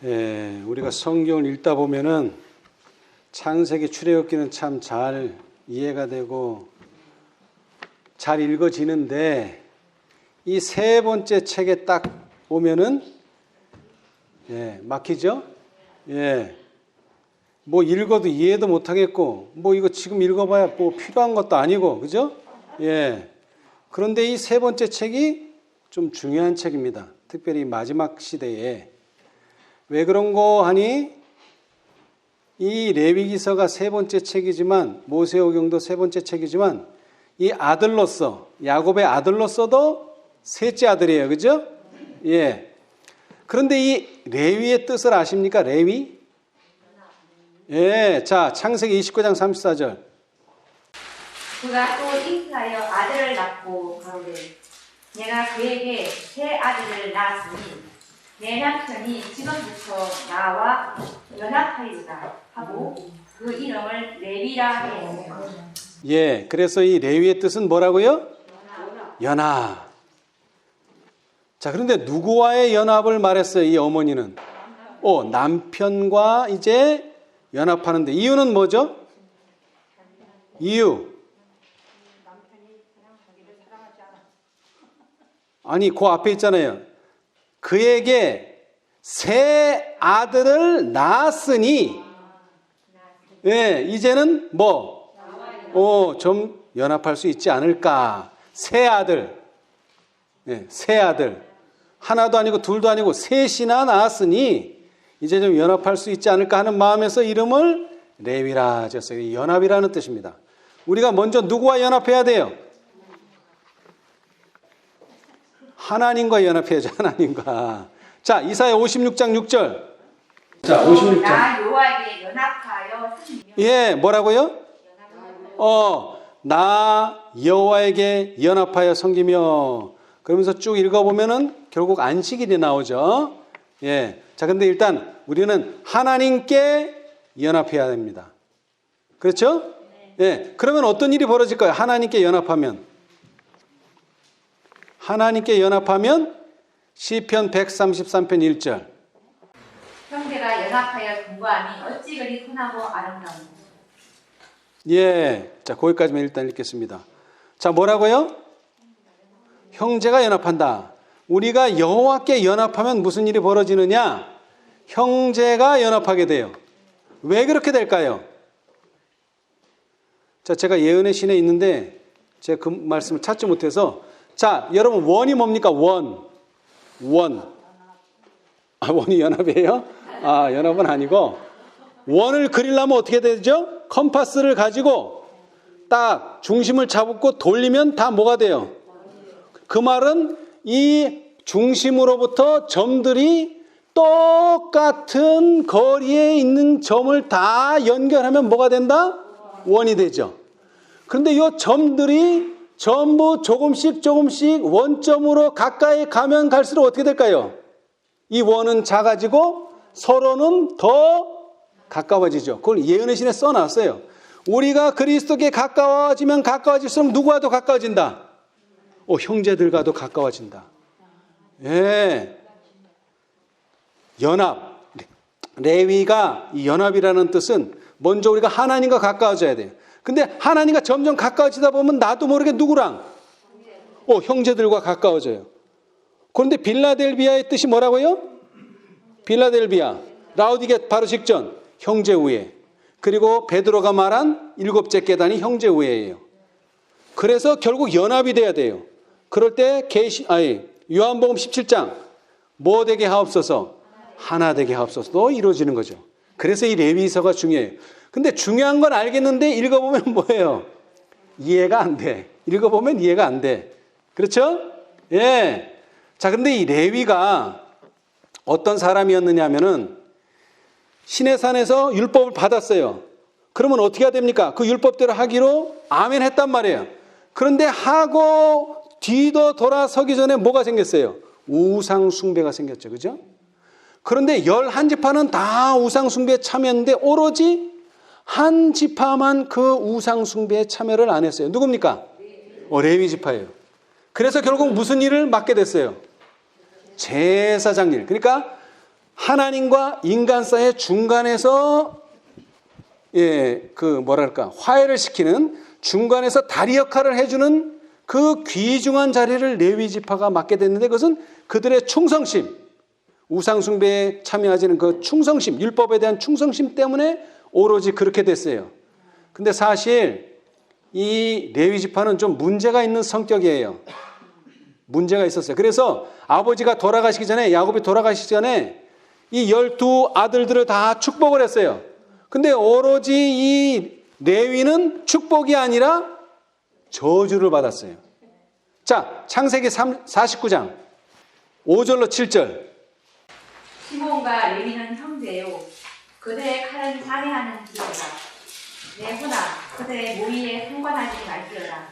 예, 우리가 성경을 읽다 보면은 창세기 출애굽기는 참 잘 이해가 되고 잘 읽어지는데 이 세 번째 책에 딱 오면은 막히죠? 뭐 읽어도 이해도 못 하겠고 뭐 이거 지금 읽어봐야 뭐 필요한 것도 아니고 그죠? 그런데 이 세 번째 책이 좀 중요한 책입니다. 특별히 마지막 시대에. 왜 그런 거 하니? 이 레위기서가 세 번째 책이지만 모세오경도 세 번째 책이지만 이 아들로서 야곱의 아들로서도 셋째 아들이에요. 그죠? 그런데 이 레위의 뜻을 아십니까? 레위? 자, 창세기 29장 34절. 그가 또 잉태하여 아들을 낳고 가로되 내가 그에게 세 아들을 낳았으니 내 남편이 지금부터 나와 연합하리로다 하고 그 이름을 레위라 하였으며. 그래서 이 레위의 뜻은 뭐라고요? 연합. 자, 그런데 누구와의 연합을 말했어요? 이 어머니는 남편과 이제 연합하는데 이유는 뭐죠? 이유. 아니, 그 앞에 있잖아요. 그에게 세 아들을 낳았으니, 이제는 좀 연합할 수 있지 않을까. 세 아들. 세 아들. 하나도 아니고 둘도 아니고 셋이나 낳았으니, 이제 좀 연합할 수 있지 않을까 하는 마음에서 이름을 레위라 지었어요. 연합이라는 뜻입니다. 우리가 먼저 누구와 연합해야 돼요? 하나님과 연합해야죠. 하나님과. 자, 이사야 56장 6절. 자, 56장. 나 여호와에게 연합하여 뭐라고요? 나 여호와에게 연합하여 섬기며. 그러면서 쭉 읽어보면은 결국 안식일이 나오죠. 자, 근데 일단 우리는 하나님께 연합해야 됩니다. 그렇죠? 그러면 어떤 일이 벌어질까요? 하나님께 연합하면 시편 133편 1절. 형제가 연합하여 근거함이 어찌 그리 흔하고 아름다운가. 자, 거기까지만 일단 읽겠습니다. 자, 뭐라고요? 형제가 연합한다. 우리가 여호와께 연합하면 무슨 일이 벌어지느냐? 형제가 연합하게 돼요. 왜 그렇게 될까요? 자, 제가 예언의 신에 있는데 제가 그 말씀을 찾지 못해서. 자, 여러분, 원이 뭡니까? 원. 원이 연합이에요? 연합은 아니고. 원을 그리려면 어떻게 되죠? 컴파스를 가지고 딱 중심을 잡고 돌리면 다 뭐가 돼요? 그 말은 이 중심으로부터 점들이 똑같은 거리에 있는 점을 다 연결하면 뭐가 된다? 원이 되죠. 그런데 이 점들이 전부 조금씩 원점으로 가까이 가면 갈수록 어떻게 될까요? 이 원은 작아지고 서로는 더 가까워지죠. 그걸 예언의 신에 써놨어요. 우리가 그리스도께 가까워지면 가까워질수록 누구와도 가까워진다. 형제들과도 가까워진다. 연합. 레위가 이 연합이라는 뜻은 먼저 우리가 하나님과 가까워져야 돼요. 근데 하나님과 점점 가까워지다 보면 나도 모르게 누구랑? 형제들과 가까워져요. 그런데 빌라델비아의 뜻이 뭐라고요? 빌라델비아. 라우디게 바로 직전. 형제 우애. 그리고 베드로가 말한 일곱째 계단이 형제 우애예요. 그래서 결국 연합이 돼야 돼요. 그럴 때 요한복음 17장 뭐 되게 하옵소서? 하나 되게 하옵소서도 이루어지는 거죠. 그래서 이 레위서가 중요해요. 근데 중요한 건 알겠는데 읽어보면 뭐예요? 이해가 안 돼. 읽어보면 이해가 안 돼. 그렇죠? 자, 근데 이 레위가 어떤 사람이었느냐 하면은 시내산에서 율법을 받았어요. 그러면 어떻게 해야 됩니까? 그 율법대로 하기로 아멘 했단 말이에요. 그런데 하고 뒤도 돌아서기 전에 뭐가 생겼어요? 우상 숭배가 생겼죠. 그죠? 그런데 11지파는 다 우상 숭배에 참여했는데 오로지 한 지파만 그 우상 숭배에 참여를 안 했어요. 누굽니까? 레위 지파예요. 그래서 결국 무슨 일을 맡게 됐어요? 제사장 일. 그러니까 하나님과 인간 사이의 중간에서 화해를 시키는 중간에서 다리 역할을 해주는 그 귀중한 자리를 레위 지파가 맡게 됐는데 그것은 그들의 충성심, 우상 숭배에 참여하지는 그 충성심, 율법에 대한 충성심 때문에 오로지 그렇게 됐어요. 근데 사실 이 레위 지파는 좀 문제가 있는 성격이에요. 문제가 있었어요. 그래서 아버지가 돌아가시기 전에, 야곱이 돌아가시기 전에 이 12 아들들을 다 축복을 했어요. 근데 오로지 이 레위는 축복이 아니라 저주를 받았어요. 자, 창세기 49장 5절로 7절. 시몬과 레위는 형제요. 그들의 칼은 살해하는 기어다. 내 혼아, 그들의 모의에 상관하지 말지어다.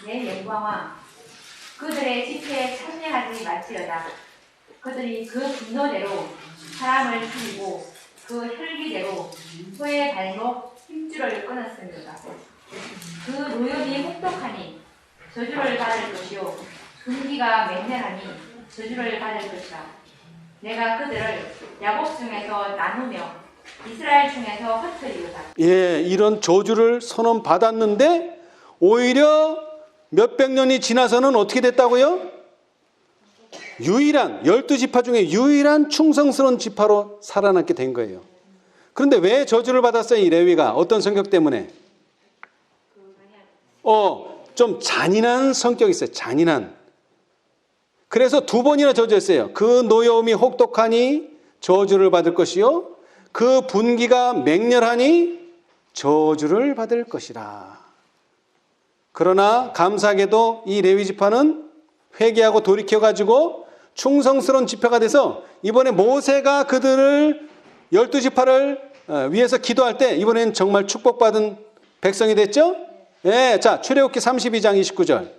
내 영광아, 그들의 집회에 참여하지 말지어다. 그들이 그 분노대로 사람을 죽이고 그 혈기대로 소의 발목 힘줄을 끊었습니다. 그 노염이 혹독하니 저주를 받을 것이요 분기가 맹렬하니 저주를 받을 것이다. 내가 그들을 야곱 중에서 나누며 이스라엘 중에서 흩트리로다. 이런 저주를 선언받았는데 오히려 몇백 년이 지나서는 어떻게 됐다고요? 유일한 12지파 중에 유일한 충성스러운 지파로 살아남게 된 거예요. 그런데 왜 저주를 받았어요? 이 레위가 어떤 성격 때문에? 좀 잔인한 성격이 있어요. 잔인한. 그래서 2번이나 저주했어요. 그 노여움이 혹독하니 저주를 받을 것이요 그 분기가 맹렬하니 저주를 받을 것이라. 그러나 감사하게도 이 레위 지파는 회개하고 돌이켜가지고 충성스러운 지파가 돼서 이번에 모세가 그들을 12지파를 위해서 기도할 때 이번엔 정말 축복받은 백성이 됐죠? 자, 출애굽기 32장 29절.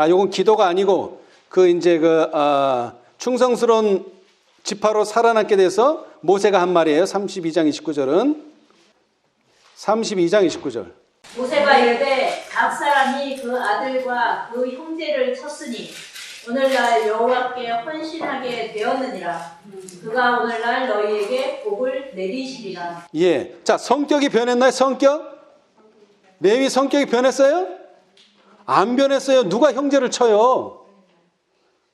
요건 기도가 아니고 충성스러운 지파로 살아남게 돼서 모세가 한 말이에요. 32장 29절은 32장 29절. 모세가 이르되 각 사람이 그 아들과 그 형제를 쳤으니 오늘날 여호와께 헌신하게 되었느니라. 그가 오늘날 너희에게 복을 내리시리라. 자, 성격이 변했나요? 성격? 레위 성격이 변했어요? 안 변했어요. 누가 형제를 쳐요?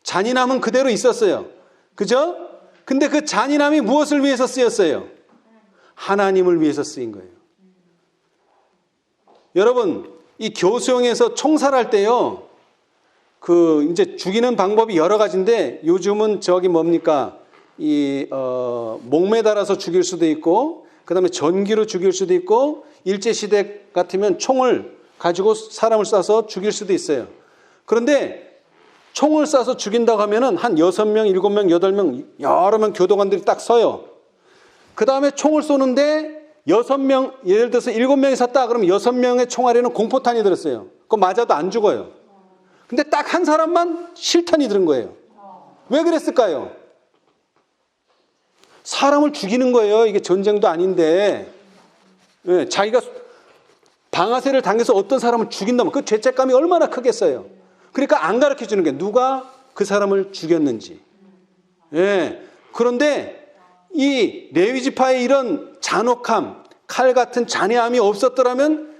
잔인함은 그대로 있었어요. 그죠? 근데 그 잔인함이 무엇을 위해서 쓰였어요? 하나님을 위해서 쓰인 거예요. 여러분, 이 교수형에서 총살할 때요, 이제 죽이는 방법이 여러 가지인데, 요즘은 목매달아서 죽일 수도 있고, 그 다음에 전기로 죽일 수도 있고, 일제시대 같으면 총을 가지고 사람을 쏴서 죽일 수도 있어요. 그런데 총을 쏴서 죽인다고 하면은 한 6명, 7명, 8명, 여러 명 교도관들이 딱 서요. 그 다음에 총을 쏘는데 6명, 예를 들어서 7명이 섰다 그러면 6명의 총알에는 공포탄이 들었어요. 그거 맞아도 안 죽어요. 근데 딱 한 사람만 실탄이 들은 거예요. 왜 그랬을까요? 사람을 죽이는 거예요. 이게 전쟁도 아닌데. 자기가 방아쇠를 당겨서 어떤 사람을 죽인다면 그 죄책감이 얼마나 크겠어요. 그러니까 안 가르쳐 주는 게 누가 그 사람을 죽였는지. 그런데 이 레위 지파의 이런 잔혹함, 칼 같은 잔해함이 없었더라면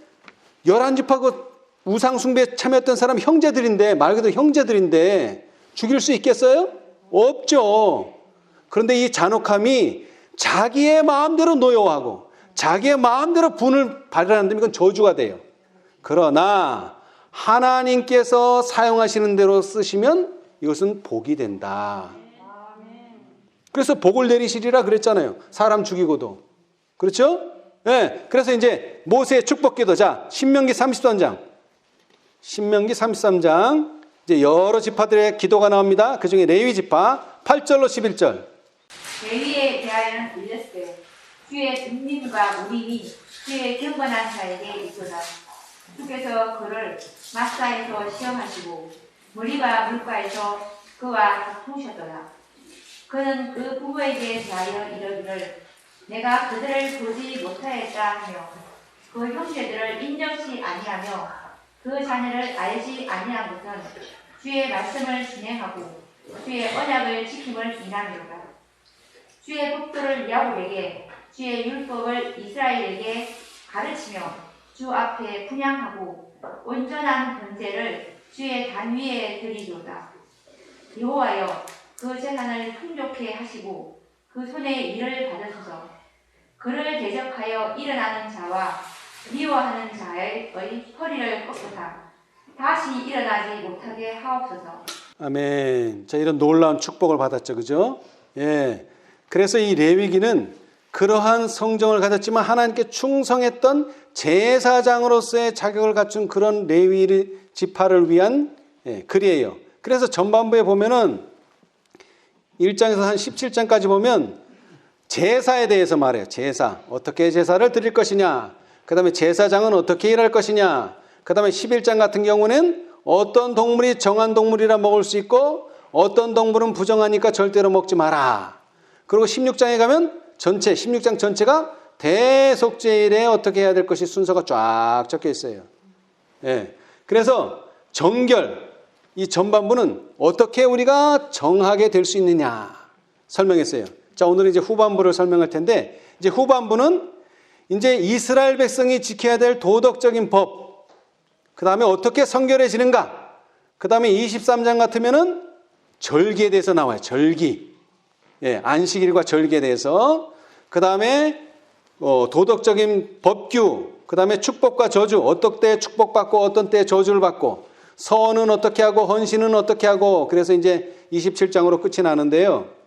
11지파 그 우상 숭배에 참여했던 사람 형제들인데, 말 그대로 형제들인데 죽일 수 있겠어요? 없죠. 그런데 이 잔혹함이 자기의 마음대로 노여워하고 자기의 마음대로 분을 발휘하는데 이건 저주가 돼요. 그러나 하나님께서 사용하시는 대로 쓰시면 이것은 복이 된다. 그래서 복을 내리시리라 그랬잖아요. 사람 죽이고도. 그렇죠? 그래서 이제 모세의 축복기도. 자, 신명기 33장. 신명기 33장. 이제 여러 지파들의 기도가 나옵니다. 그 중에 레위 지파 8절로 11절. 레위에 대하여는 이르시되 주의 은민과 무림이 주의 경건한 자에게 있도다. 주께서 그를 마사에서 시험하시고 무리와 물가에서 그와 다투셨도다. 그는 그 부모에게 대하여 이르기를 내가 그들을 보지 못하였다 하며 그 형제들을 인정치 아니하며 그 자녀를 알지 아니한 것은 주의 말씀을 진행하고 주의 언약을 지킴을 인함이로다. 주의 법도를 야곱에게 주의 율법을 이스라엘에게 가르치며 주 앞에 분향하고 온전한 번제를 주의 단 위에 드리도다. 여호와여 그 재산을 풍족해 하시고 그 손에 일을 받으소서. 그를 대적하여 일어나는 자와 미워하는 자의 허리를 꺾으사 다시 일어나지 못하게 하옵소서. 아멘. 자, 이런 놀라운 축복을 받았죠. 그죠? 예. 그래서 이 레위기는 그러한 성정을 가졌지만 하나님께 충성했던 제사장으로서의 자격을 갖춘 그런 레위 지파를 위한 글이에요. 그래서 전반부에 보면은 1장에서 한 17장까지 보면 제사에 대해서 말해요. 제사. 어떻게 제사를 드릴 것이냐. 그 다음에 제사장은 어떻게 일할 것이냐. 그 다음에 11장 같은 경우는 어떤 동물이 정한 동물이라 먹을 수 있고 어떤 동물은 부정하니까 절대로 먹지 마라. 그리고 16장에 가면 16장 전체가 대속죄일에 어떻게 해야 될 것이 순서가 쫙 적혀 있어요. 예. 그래서 정결, 이 전반부는 어떻게 우리가 정하게 될 수 있느냐 설명했어요. 자, 오늘은 이제 후반부를 설명할 텐데, 이제 후반부는 이제 이스라엘 백성이 지켜야 될 도덕적인 법, 그 다음에 어떻게 성결해지는가, 그 다음에 23장 같으면은 절기에 대해서 나와요. 절기. 예, 안식일과 절기에 대해서. 그 다음에 도덕적인 법규, 그 다음에 축복과 저주, 어떤 때 축복받고 어떤 때 저주를 받고, 서원은 어떻게 하고 헌신은 어떻게 하고, 그래서 이제 27장으로 끝이 나는데요.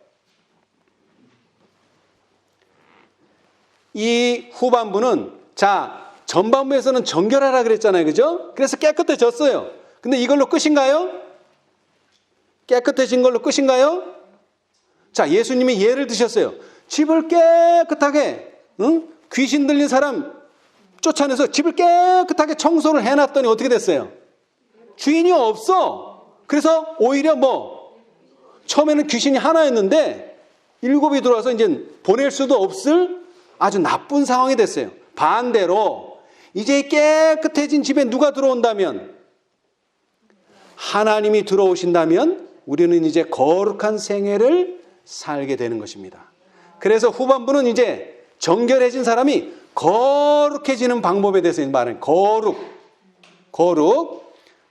이 후반부는, 자, 전반부에서는 정결하라 그랬잖아요. 그죠? 그래서 깨끗해졌어요. 근데 이걸로 끝인가요? 깨끗해진 걸로 끝인가요? 자, 예수님이 예를 드셨어요. 집을 깨끗하게, 귀신 들린 사람 쫓아내서 집을 깨끗하게 청소를 해놨더니 어떻게 됐어요? 주인이 없어. 그래서 오히려 처음에는 귀신이 하나였는데 7이 들어와서 이제 보낼 수도 없을 아주 나쁜 상황이 됐어요. 반대로 이제 깨끗해진 집에 누가 들어온다면, 하나님이 들어오신다면 우리는 이제 거룩한 생애를 살게 되는 것입니다. 그래서 후반부는 이제 정결해진 사람이 거룩해지는 방법에 대해서 말하는 거룩.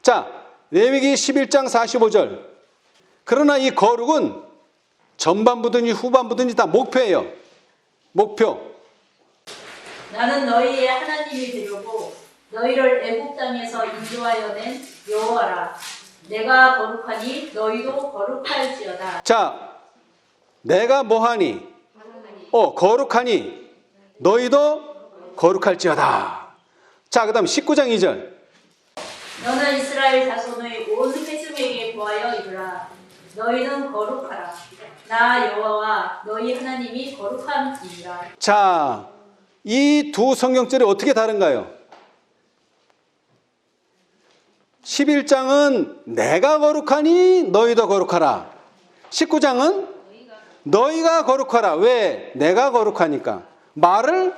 자, 레위기 11장 45절. 그러나 이 거룩은 전반부든지 후반부든지 다 목표예요. 목표. 나는 너희의 하나님이 되려고 너희를 애굽 땅에서 인도하여 낸 여호와라. 내가 거룩하니 너희도 거룩할지어다. 자, 내가 뭐하니? 거룩하니 너희도 거룩할지어다. 자, 그 다음 19장 2절. 너는 이스라엘 자손의 온 회중에게 보하여 이르라. 너희는 거룩하라. 나 여호와와 너희 하나님이 거룩함이니라. 자, 이 두 성경절이 어떻게 다른가요? 11장은 내가 거룩하니 너희도 거룩하라. 19장은 너희가 거룩하라. 왜? 내가 거룩하니까. 말을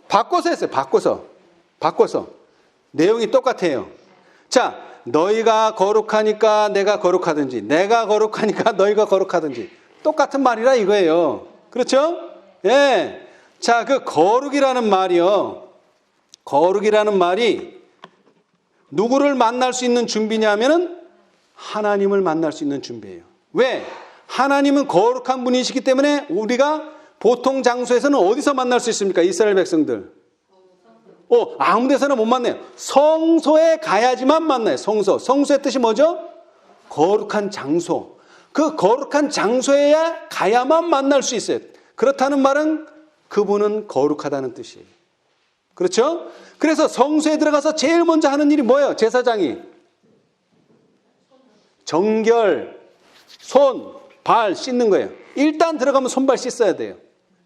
바꿔서 했어요. 바꿔서. 내용이 똑같아요. 자, 너희가 거룩하니까 내가 거룩하든지, 내가 거룩하니까 너희가 거룩하든지 똑같은 말이라 이거예요. 그렇죠? 예. 자, 그 거룩이라는 말이요. 거룩이라는 말이 누구를 만날 수 있는 준비냐면은 하나님을 만날 수 있는 준비예요. 왜? 하나님은 거룩한 분이시기 때문에 우리가 보통 장소에서는 어디서 만날 수 있습니까? 이스라엘 백성들. 아무 데서나 못 만나요. 성소에 가야지만 만나요. 성소의 뜻이 뭐죠? 거룩한 장소. 그 거룩한 장소에 가야만 만날 수 있어요. 그렇다는 말은 그분은 거룩하다는 뜻이에요. 그렇죠? 그래서 성소에 들어가서 제일 먼저 하는 일이 뭐예요? 제사장이 정결, 손, 발 씻는 거예요. 일단 들어가면 손발 씻어야 돼요.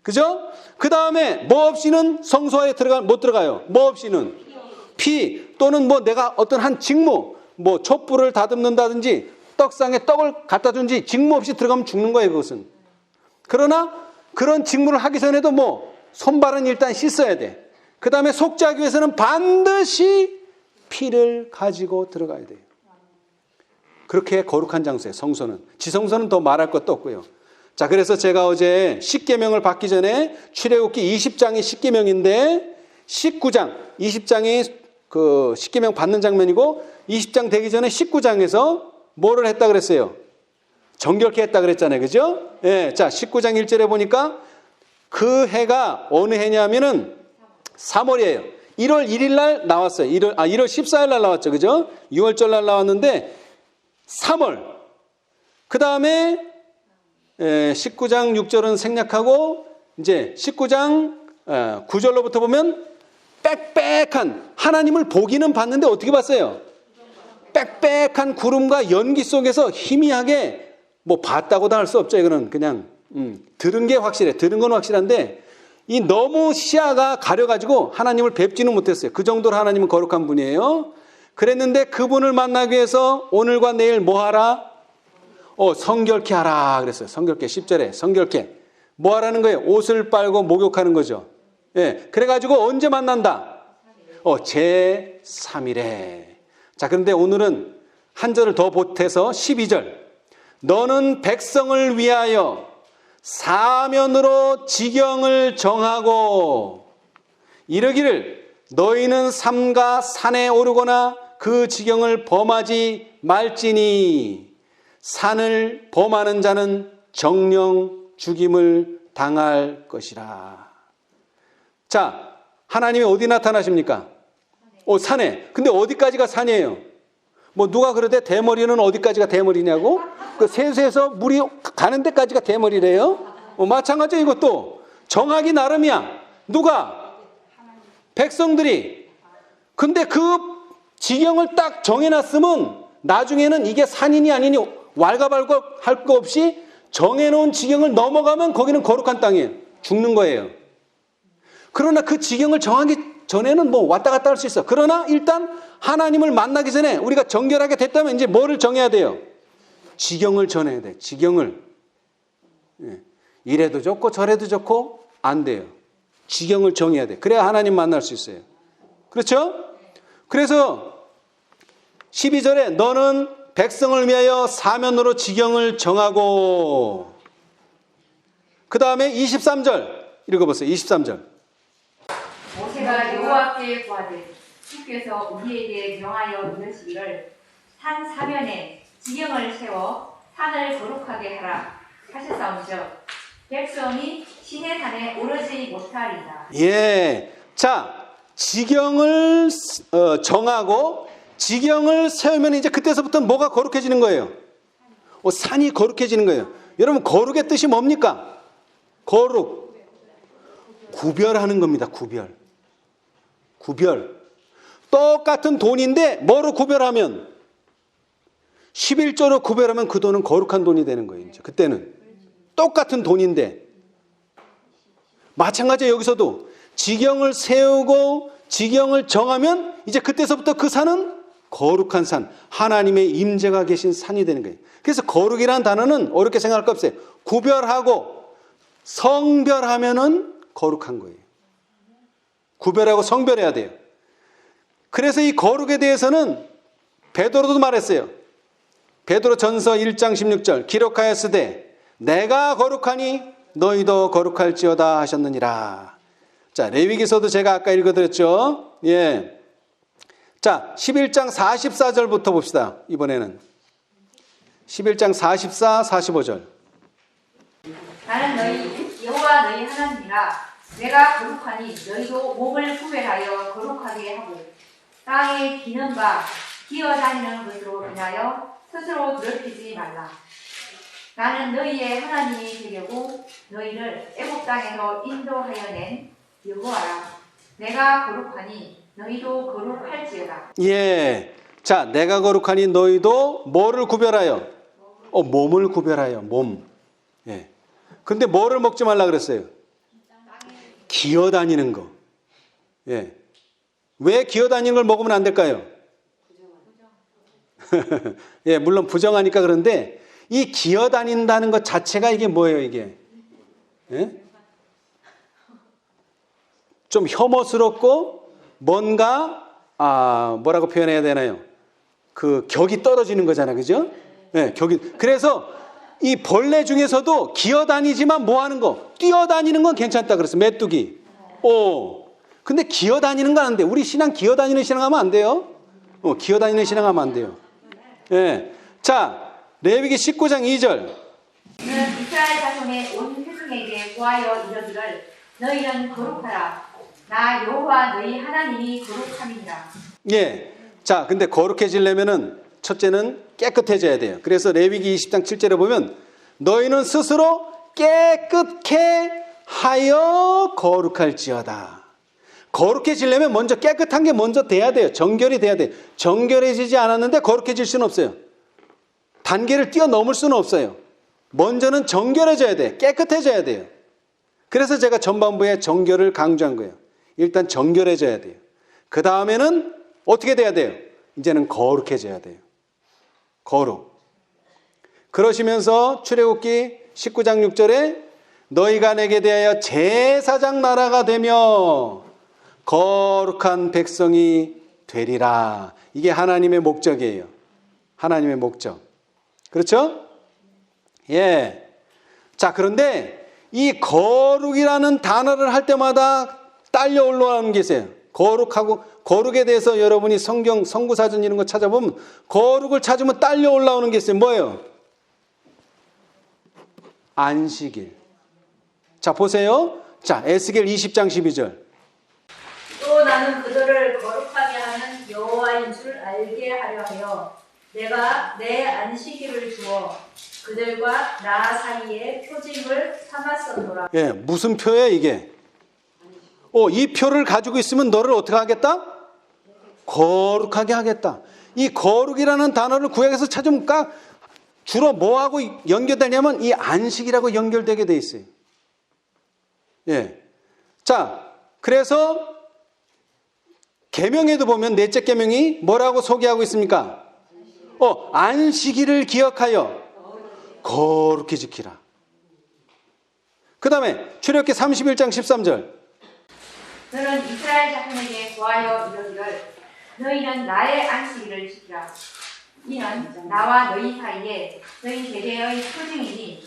그죠? 그 다음에 뭐 없이는 성소에 못 들어가요. 뭐 없이는 피 또는 내가 어떤 한 직무, 촛불을 다듬는다든지 떡상에 떡을 갖다 준지 직무 없이 들어가면 죽는 거예요. 그것은. 그러나 그런 직무를 하기 전에도 손발은 일단 씻어야 돼. 그 다음에 속죄하기 위해서는 반드시 피를 가지고 들어가야 돼요. 그렇게 거룩한 장소예요. 성소는. 지성소는 더 말할 것도 없고요. 자, 그래서 제가 어제 십계명을 받기 전에 출애굽기 20장이 십계명인데 19장, 20장이 그 십계명 받는 장면이고 20장 되기 전에 19장에서 뭐를 했다 그랬어요? 정결케 했다 그랬잖아요. 그죠? 예. 자, 19장 1절에 보니까 그 해가 어느 해냐면은 3월이에요. 1월 1일 날 나왔어요. 1월 14일 날 나왔죠. 그죠? 6월절 날 나왔는데 3월. 그 다음에 19장 6절은 생략하고 이제 19장 9절로부터 보면 빽빽한 하나님을 보기는 봤는데 어떻게 봤어요? 빽빽한 구름과 연기 속에서 희미하게 뭐 봤다고도 할 수 없죠. 이거는 그냥 들은 게 확실해. 들은 건 확실한데 이 너무 시야가 가려가지고 하나님을 뵙지는 못했어요. 그 정도로 하나님은 거룩한 분이에요. 그랬는데 그분을 만나기 위해서 오늘과 내일 뭐 하라? 성결케 하라 그랬어요. 성결케 10절에 성결케. 뭐 하라는 거예요? 옷을 빨고 목욕하는 거죠. 예. 그래가지고 언제 만난다? 제3일에. 자, 그런데 오늘은 한 절을 더 보태서 12절. 너는 백성을 위하여 사면으로 지경을 정하고 이르기를 너희는 삼가 산에 오르거나 그 지경을 범하지 말지니 산을 범하는 자는 정령 죽임을 당할 것이라. 자, 하나님이 어디 나타나십니까? 산에. 근데 어디까지가 산이에요? 뭐 누가 그러대 대머리는 어디까지가 대머리냐고? 그 세수에서 물이 가는 데까지가 대머리래요. 마찬가지로 이것도 정하기 나름이야. 누가? 백성들이. 근데 그 지경을 딱 정해놨으면 나중에는 이게 산이니 아니니 왈가왈부 할 거 없이 정해놓은 지경을 넘어가면 거기는 거룩한 땅이에요. 죽는 거예요. 그러나 그 지경을 정하기 전에는 뭐 왔다 갔다 할 수 있어. 그러나 일단 하나님을 만나기 전에 우리가 정결하게 됐다면 이제 뭐를 정해야 돼요? 지경을 전해야 돼. 지경을. 이래도 좋고 저래도 좋고 안 돼요. 지경을 정해야 돼. 그래야 하나님 만날 수 있어요. 그렇죠? 그래서 12절에 너는 백성을 위하여 사면으로 지경을 정하고 그 다음에 23절 읽어보세요. 23절. 모세가 여호와께 구하되 주께서 우리에게 명하여 이르시기를 산 사면에 지경을 세워 산을 거룩하게 하라 하셨사온즉 백성이 신의 산에 오르지 못하리라. 예, 자 지경을 정하고 지경을 세우면 이제 그때서부터 뭐가 거룩해지는 거예요? 산이 거룩해지는 거예요. 여러분 거룩의 뜻이 뭡니까? 거룩, 구별하는 겁니다. 구별. 똑같은 돈인데 뭐로 구별하면 11조로 구별하면 그 돈은 거룩한 돈이 되는 거예요. 이제 그때는 똑같은 돈인데 마찬가지로 여기서도 지경을 세우고 지경을 정하면 이제 그때서부터 그 산은 거룩한 산, 하나님의 임재가 계신 산이 되는 거예요. 그래서 거룩이라는 단어는 어렵게 생각할 거 없어요. 구별하고 성별하면은 거룩한 거예요. 구별하고 성별해야 돼요. 그래서 이 거룩에 대해서는 베드로도 말했어요. 베드로 전서 1장 16절 기록하였으되 내가 거룩하니 너희도 거룩할지어다 하셨느니라. 자, 레위기서도 제가 아까 읽어드렸죠. 예. 자, 11장 44절부터 봅시다. 이번에는 11장 44, 45절. 나는 너희 여호와 너희 하나님이라. 내가 거룩하니 너희도 몸을 구별하여 거룩하게 하고 땅에 기는 바 기어다니는 것으로 인하여 스스로 더럽히지 말라. 나는 너희의 하나님이 되려고 너희를 애굽 땅에서 인도하여 낸 여호와라. 내가 거룩하니 너희도 거룩할지어다. 예. 자, 내가 거룩하니 너희도 뭐를 구별하여? 몸을 구별하여. 몸. 예. 근데 뭐를 먹지 말라 그랬어요? 기어다니는 거. 예. 왜 기어다니는 걸 먹으면 안 될까요? 예, 물론 부정하니까 그런데 이 기어다닌다는 것 자체가 이게 뭐예요, 이게? 예? 좀 혐오스럽고 뭔가 뭐라고 표현해야 되나요? 그 격이 떨어지는 거잖아요, 그죠? 예, 격이. 그래서 이 벌레 중에서도 기어다니지만 뭐 하는 거? 뛰어다니는 건 괜찮다 그랬어요. 메뚜기. 근데 기어다니는 건 안 돼. 우리 신앙 기어다니는 신앙하면 안 돼요. 기어다니는 신앙하면 안 돼요. 예. 자, 레위기 19장 2절. 너는 이스라엘 자손의 온 회중에게 구하여 이르기를 너희는 거룩하라. 나 여호와 너희 하나님이 거룩함이니라. 예. 자, 근데 거룩해지려면은 첫째는 깨끗해져야 돼요. 그래서 레위기 20장 7절에 보면 너희는 스스로 깨끗해 하여 거룩할지어다. 거룩해지려면 먼저 깨끗한 게 먼저 돼야 돼요. 정결이 돼야 돼요. 정결해지지 않았는데 거룩해질 수는 없어요. 단계를 뛰어넘을 수는 없어요. 먼저는 정결해져야 돼. 깨끗해져야 돼요. 그래서 제가 전반부에 정결을 강조한 거예요. 일단 정결해져야 돼요. 그 다음에는 어떻게 돼야 돼요? 이제는 거룩해져야 돼요. 거룩. 그러시면서 출애굽기 19장 6절에 너희가 내게 대하여 제사장 나라가 되며 거룩한 백성이 되리라. 이게 하나님의 목적이에요. 하나님의 목적. 그렇죠? 예. 자, 그런데 이 거룩이라는 단어를 할 때마다 딸려 올라오는 게 있어요. 거룩하고, 거룩에 대해서 여러분이 성경, 성구사전 이런 거 찾아보면 거룩을 찾으면 딸려 올라오는 게 있어요. 뭐예요? 안식일. 자, 보세요. 자, 에스겔 20장 12절. 또 나는 그들을 거룩하게 하는 여호와인 줄 알게 하려 하여 내가 내 안식일을 주어 그들과 나 사이에 표징을 삼았었노라. 예, 무슨 표예요, 이게? 이 표를 가지고 있으면 너를 어떻게 하겠다? 거룩하게 하겠다. 이 거룩이라는 단어를 구약에서 찾으면 주로 뭐하고 연결되냐면 이 안식이라고 연결되게 돼 있어요. 예. 자, 그래서 계명에도 보면 넷째 계명이 뭐라고 소개하고 있습니까? 안식일을 기억하여 거룩히 지키라. 그 다음에 출애굽기 31장 13절. 너는 이스라엘 자손에게 구하여 이르기를 너희는 나의 안식일을 지키라. 이는 나와 너희 사이에 너희 세대의 표징이니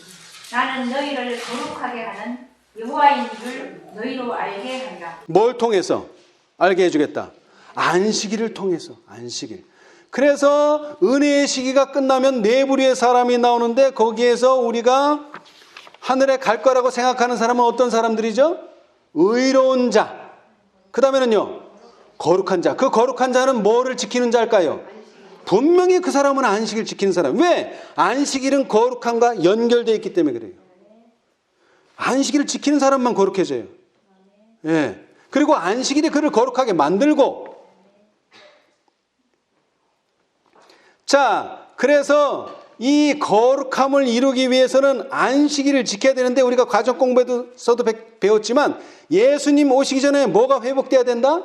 나는 너희를 거룩하게 하는 여호와인 줄 너희로 알게 하리라. 뭘 통해서 알게 해주겠다? 안식일을 통해서. 안식일. 그래서 은혜의 시기가 끝나면 네 부류의 사람이 나오는데 거기에서 우리가 하늘에 갈 거라고 생각하는 사람은 어떤 사람들이죠? 의로운 자. 그 다음에는요, 거룩한 자. 그 거룩한 자는 뭐를 지키는 자일까요? 분명히 그 사람은 안식일 지키는 사람. 왜? 안식일은 거룩함과 연결되어 있기 때문에 그래요. 안식일을 지키는 사람만 거룩해져요. 예. 그리고 안식일이 그를 거룩하게 만들고. 자, 그래서 이 거룩함을 이루기 위해서는 안식일을 지켜야 되는데 우리가 과정 공부에서도 배웠지만 예수님 오시기 전에 뭐가 회복돼야 된다?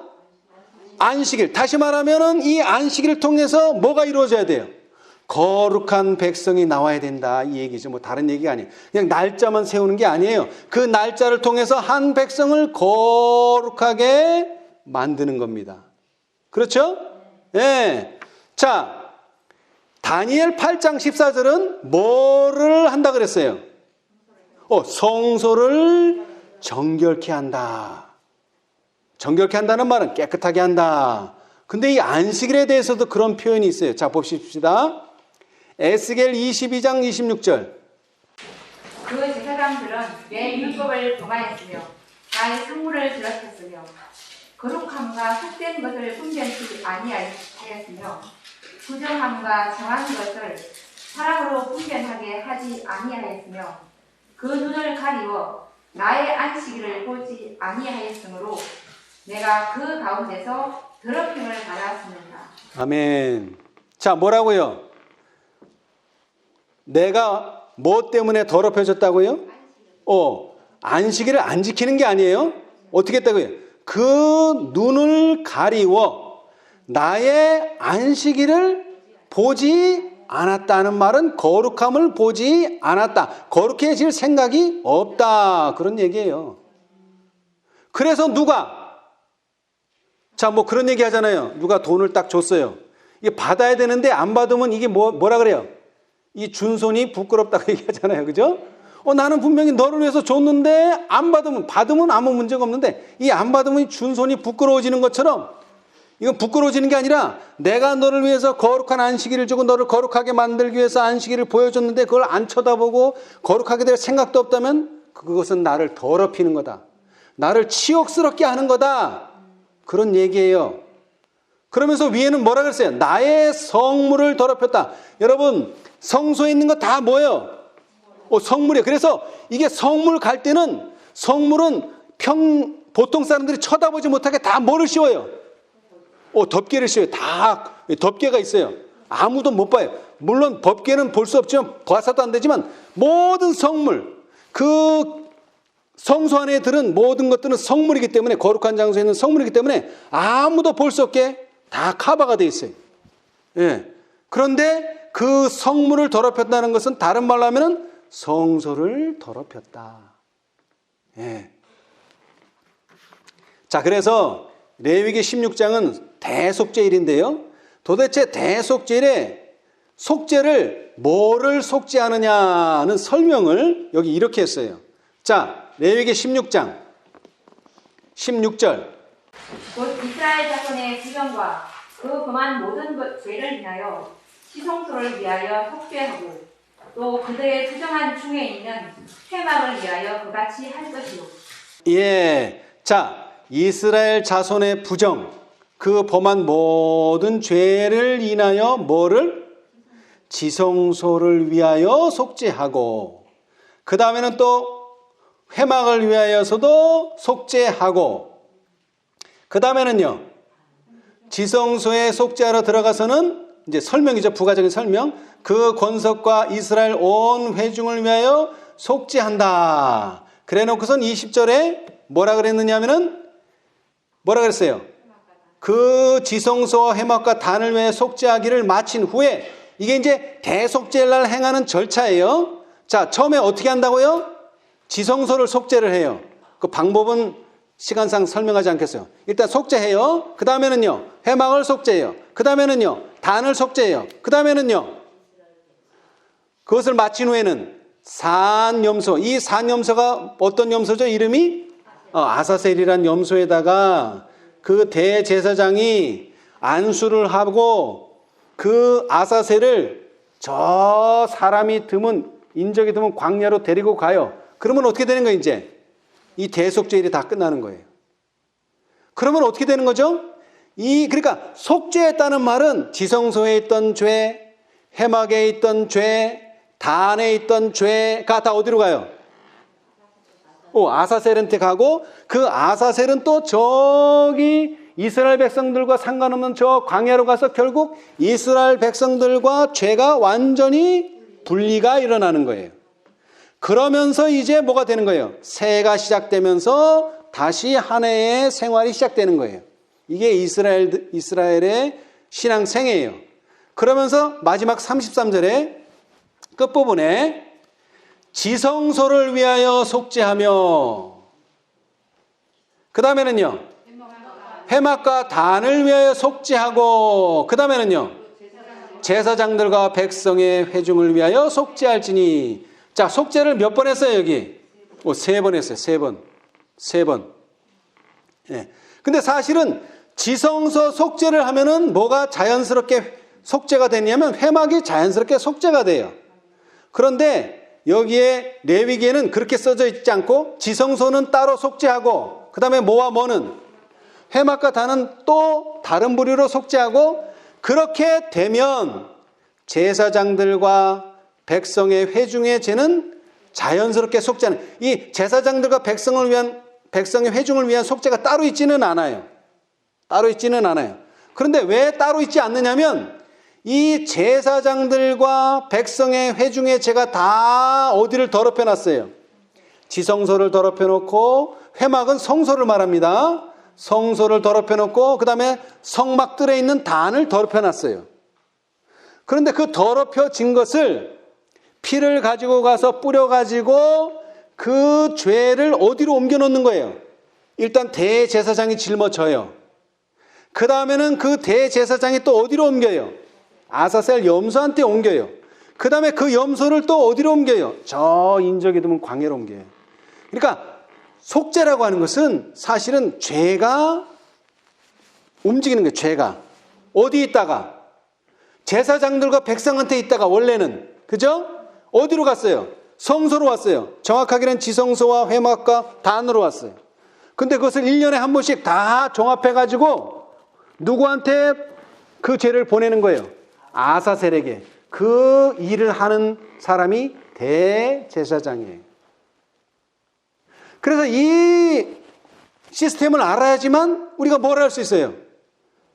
안식일. 다시 말하면 이 안식일을 통해서 뭐가 이루어져야 돼요? 거룩한 백성이 나와야 된다. 이 얘기죠. 뭐 다른 얘기가 아니에요. 그냥 날짜만 세우는 게 아니에요. 그 날짜를 통해서 한 백성을 거룩하게 만드는 겁니다. 그렇죠? 예. 자, 다니엘 8장 14절은 뭐를 한다 그랬어요? 성소를 정결케 한다. 정결케 한다는 말은 깨끗하게 한다. 근데 이 안식일에 대해서도 그런 표현이 있어요. 자, 봅시다. 에스겔 22장 26절. 그 제사장들은 내 율법을 범하였으며 나의 성물을 드럽혔으며 거룩함과 헛된 것을 분별치 아니하였으며 부정함과 정한 것을 사람으로 분별하게 하지 아니하였으며 그 눈을 가리워 나의 안식일을 보지 아니하였으므로 내가 그 가운데서 더럽힘을 받았습니다. 아멘. 자, 뭐라고요? 내가 뭐 때문에 더럽혀졌다고요? 안식일을 안 지키는 게 아니에요. 어떻게 했다고요? 그 눈을 가리워 나의 안식일을 보지 않았다는 말은 거룩함을 보지 않았다. 거룩해질 생각이 없다. 그런 얘기예요. 그래서 누가? 자, 뭐 그런 얘기 하잖아요. 누가 돈을 딱 줬어요. 이게 받아야 되는데 안 받으면 이게 뭐라 그래요? 이 준손이 부끄럽다고 얘기하잖아요. 그죠? 나는 분명히 너를 위해서 줬는데 안 받으면 아무 문제가 없는데 이 안 받으면 준손이 부끄러워지는 것처럼 이건 부끄러워지는 게 아니라 내가 너를 위해서 거룩한 안식일을 주고 너를 거룩하게 만들기 위해서 안식일을 보여줬는데 그걸 안 쳐다보고 거룩하게 될 생각도 없다면 그것은 나를 더럽히는 거다. 나를 치욕스럽게 하는 거다. 그런 얘기예요. 그러면서 위에는 뭐라 그랬어요? 나의 성물을 더럽혔다. 여러분 성소에 있는 거 다 뭐예요? 성물이에요. 그래서 이게 성물 갈 때는 성물은 보통 사람들이 쳐다보지 못하게 다 뭐를 씌워요? 덮개를 씌워요. 다 덮개가 있어요. 아무도 못 봐요. 물론 덮개는 볼 수 없지만 봐서도 안 되지만 모든 성물, 그 성소 안에 들은 모든 것들은 성물이기 때문에 거룩한 장소에 있는 성물이기 때문에 아무도 볼 수 없게 다 커버가 돼 있어요. 예. 그런데 그 성물을 더럽혔다는 것은 다른 말로 하면은 성소를 더럽혔다. 예. 자, 그래서 레위기 16장은 대속죄일인데요. 도대체 대속죄일에 속죄를 뭐를 속죄하느냐는 설명을 여기 이렇게 했어요. 자, 레위기 16장 16절. 곧 이스라엘 자손의 부정과 그 범한 모든 죄를 인하여 시성소를 위하여 속죄하고 또 그들의 부정한 중에 있는 회막을 위하여 그같이 할 것이요. 예. 자, 이스라엘 자손의 부정, 그 범한 모든 죄를 인하여 뭐를? 지성소를 위하여 속죄하고 그 다음에는 또 회막을 위하여서도 속죄하고 그 다음에는요. 지성소에 속죄하러 들어가서는 이제 설명이죠. 부가적인 설명. 그 권석과 이스라엘 온 회중을 위하여 속죄한다. 그래 놓고선 20절에 뭐라 그랬느냐 하면은 뭐라 그랬어요? 그 지성소와 회막과 단을 위해 속죄하기를 마친 후에 이게 이제 대속죄일 날 행하는 절차예요. 자, 처음에 어떻게 한다고요? 지성소를 속죄를 해요. 그 방법은 시간상 설명하지 않겠어요. 일단 속죄해요. 그 다음에는요. 회막을 속죄해요. 그 다음에는요. 단을 속죄해요. 그 다음에는요. 그것을 마친 후에는 산염소. 이 산염소가 어떤 염소죠? 이름이? 아사셀이란 염소에다가 그 대제사장이 안수를 하고 그 아사셀을 저 사람이 드문 인적이 드문 광야로 데리고 가요. 그러면 어떻게 되는 거예요? 이제 이 대속죄일이 다 끝나는 거예요. 그러면 어떻게 되는 거죠? 그러니까 속죄했다는 말은 지성소에 있던 죄, 회막에 있던 죄, 단에 있던 죄가 다 어디로 가요? 아사셀한테 가고 그 아사셀은 또 저기 이스라엘 백성들과 상관없는 저 광야로 가서 결국 이스라엘 백성들과 죄가 완전히 분리가 일어나는 거예요. 그러면서 이제 뭐가 되는 거예요? 새해가 시작되면서 다시 한 해의 생활이 시작되는 거예요. 이게 이스라엘의 신앙 생애예요. 그러면서 마지막 33절에 끝부분에 지성소를 위하여 속죄하며 그 다음에는요. 회막과 단을 위하여 속죄하고 그 다음에는요. 제사장들과 백성의 회중을 위하여 속죄할지니. 자, 속죄를 몇 번 했어요 여기? 3번 했어요. 3번. 예. 근데 사실은 지성소 속죄를 하면은 뭐가 자연스럽게 속죄가 되냐면 회막이 자연스럽게 속죄가 돼요. 그런데 여기에 레위기에는 그렇게 써져 있지 않고 지성소는 따로 속죄하고 그 다음에 뭐와 뭐는 회막과 단은 또 다른 부류로 속죄하고 그렇게 되면 제사장들과 백성의 회중의 죄는 자연스럽게 속죄하는 이 제사장들과 백성의 회중을 위한 속죄가 따로 있지는 않아요. 그런데 왜 따로 있지 않느냐면 이 제사장들과 백성의 회중의 죄가 다 어디를 더럽혀 놨어요? 지성소를 더럽혀 놓고 회막은 성소를 말합니다. 성소를 더럽혀 놓고 그 다음에 성막들에 있는 단을 더럽혀 놨어요. 그런데 그 더럽혀진 것을 피를 가지고 가서 뿌려가지고 그 죄를 어디로 옮겨 놓는 거예요? 일단 대제사장이 짊어져요. 그 다음에는 그 대제사장이 또 어디로 옮겨요? 아사셀 염소한테 옮겨요. 그 다음에 그 염소를 또 어디로 옮겨요? 저 인적이 드문 광야로 옮겨요. 그러니까 속죄라고 하는 것은 사실은 죄가 움직이는 거예요. 죄가. 어디 있다가? 제사장들과 백성한테 있다가 원래는. 그죠? 어디로 갔어요? 성소로 왔어요. 정확하게는 지성소와 회막과 단으로 왔어요. 근데 그것을 1년에 한 번씩 다 종합해가지고 누구한테 그 죄를 보내는 거예요? 아사셀에게. 그 일을 하는 사람이 대제사장이에요. 그래서 이 시스템을 알아야지만 우리가 뭘 할 수 있어요?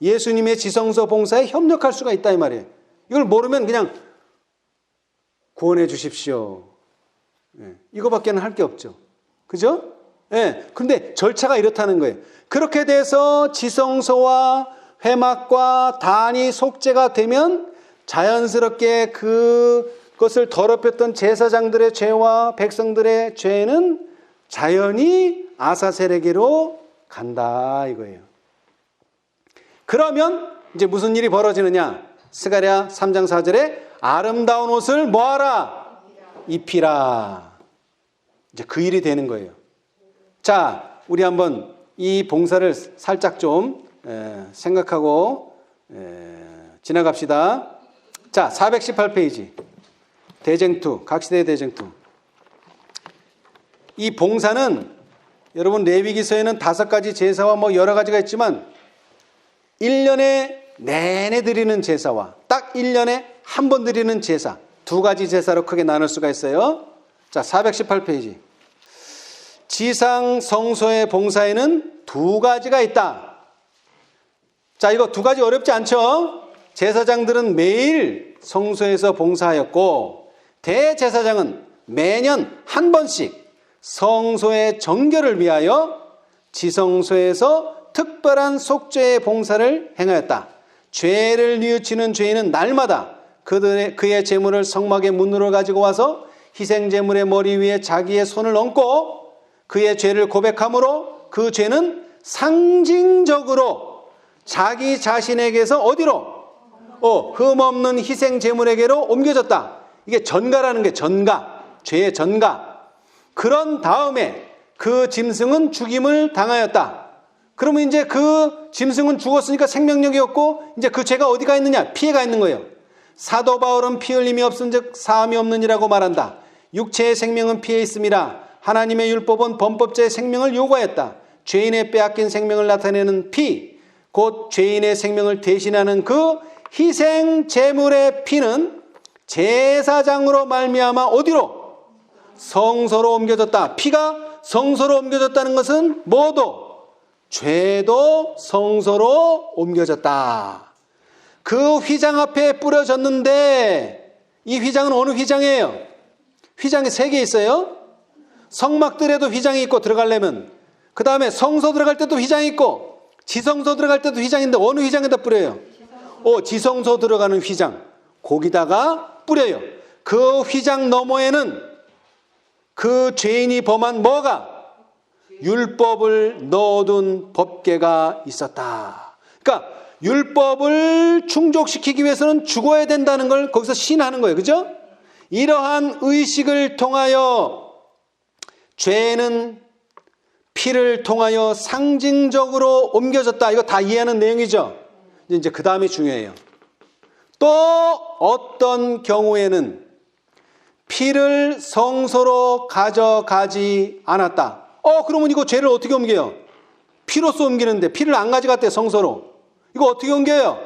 예수님의 지성소 봉사에 협력할 수가 있다 이 말이에요. 이걸 모르면 그냥 구원해 주십시오. 이거밖에는 할 게 없죠. 그죠? 근데 절차가 이렇다는 거예요. 그렇게 돼서 지성소와 회막과 단이 속죄가 되면 자연스럽게 그것을 더럽혔던 제사장들의 죄와 백성들의 죄는 자연히 아사셀에게로 간다 이거예요. 그러면 이제 무슨 일이 벌어지느냐? 스가랴 3장 4절에 아름다운 옷을 뭐하라? 입히라. 이제 그 일이 되는 거예요. 자, 우리 한번 이 봉사를 살짝 좀 생각하고 지나갑시다. 자, 418페이지. 대쟁투, 각시대 대쟁투. 이 봉사는 여러분 레위기서에는 5가지 제사와 뭐 여러 가지가 있지만 1년에 내내 드리는 제사와 딱 1년에 한 번 드리는 제사 2가지 제사로 크게 나눌 수가 있어요. 자, 418페이지. 지상 성소의 봉사에는 2가지가 있다. 자, 이거 2가지 어렵지 않죠? 제사장들은 매일 성소에서 봉사하였고 대제사장은 매년 한 번씩 성소의 정결을 위하여 지성소에서 특별한 속죄의 봉사를 행하였다. 죄를 뉘우치는 죄인은 날마다 그의 제물을 성막의 문으로 가지고 와서 희생제물의 머리 위에 자기의 손을 얹고 그의 죄를 고백함으로 그 죄는 상징적으로 자기 자신에게서 어디로? 흠없는 희생제물에게로 옮겨졌다. 이게 전가라는 게 전가. 죄의 전가. 그런 다음에 그 짐승은 죽임을 당하였다. 그러면 이제 그 짐승은 죽었으니까 생명력이 없고 이제 그 죄가 어디가 있느냐? 피해가 있는 거예요. 사도 바울은 피 흘림이 없은즉 사함이 없느니라고 말한다. 육체의 생명은 피해 있음이라. 하나님의 율법은 범법자의 생명을 요구하였다. 죄인의 빼앗긴 생명을 나타내는 피, 곧 죄인의 생명을 대신하는 그 희생 제물의 피는 제사장으로 말미암아 어디로? 성소로 옮겨졌다. 피가 성소로 옮겨졌다는 것은 뭐도? 죄도 성소로 옮겨졌다. 그 휘장 앞에 뿌려졌는데 이 휘장은 어느 휘장이에요? 휘장이 3개 있어요. 성막들에도 휘장이 있고 들어가려면, 그 다음에 성소 들어갈 때도 휘장이 있고 지성소 들어갈 때도 휘장인데 어느 휘장에다 뿌려요? 지성소 들어가는 휘장, 거기다가 뿌려요. 그 휘장 너머에는 그 죄인이 범한 뭐가? 율법을 넣어둔 법궤가 있었다. 그러니까 율법을 충족시키기 위해서는 죽어야 된다는 걸 거기서 시인하는 거예요. 그죠? 이러한 의식을 통하여 죄는 피를 통하여 상징적으로 옮겨졌다. 이거 다 이해하는 내용이죠. 이제 그 다음이 중요해요. 또 어떤 경우에는 피를 성소로 가져가지 않았다. 그러면 이거 죄를 어떻게 옮겨요? 피로써 옮기는데 피를 안 가져갔대, 성소로. 이거 어떻게 옮겨요?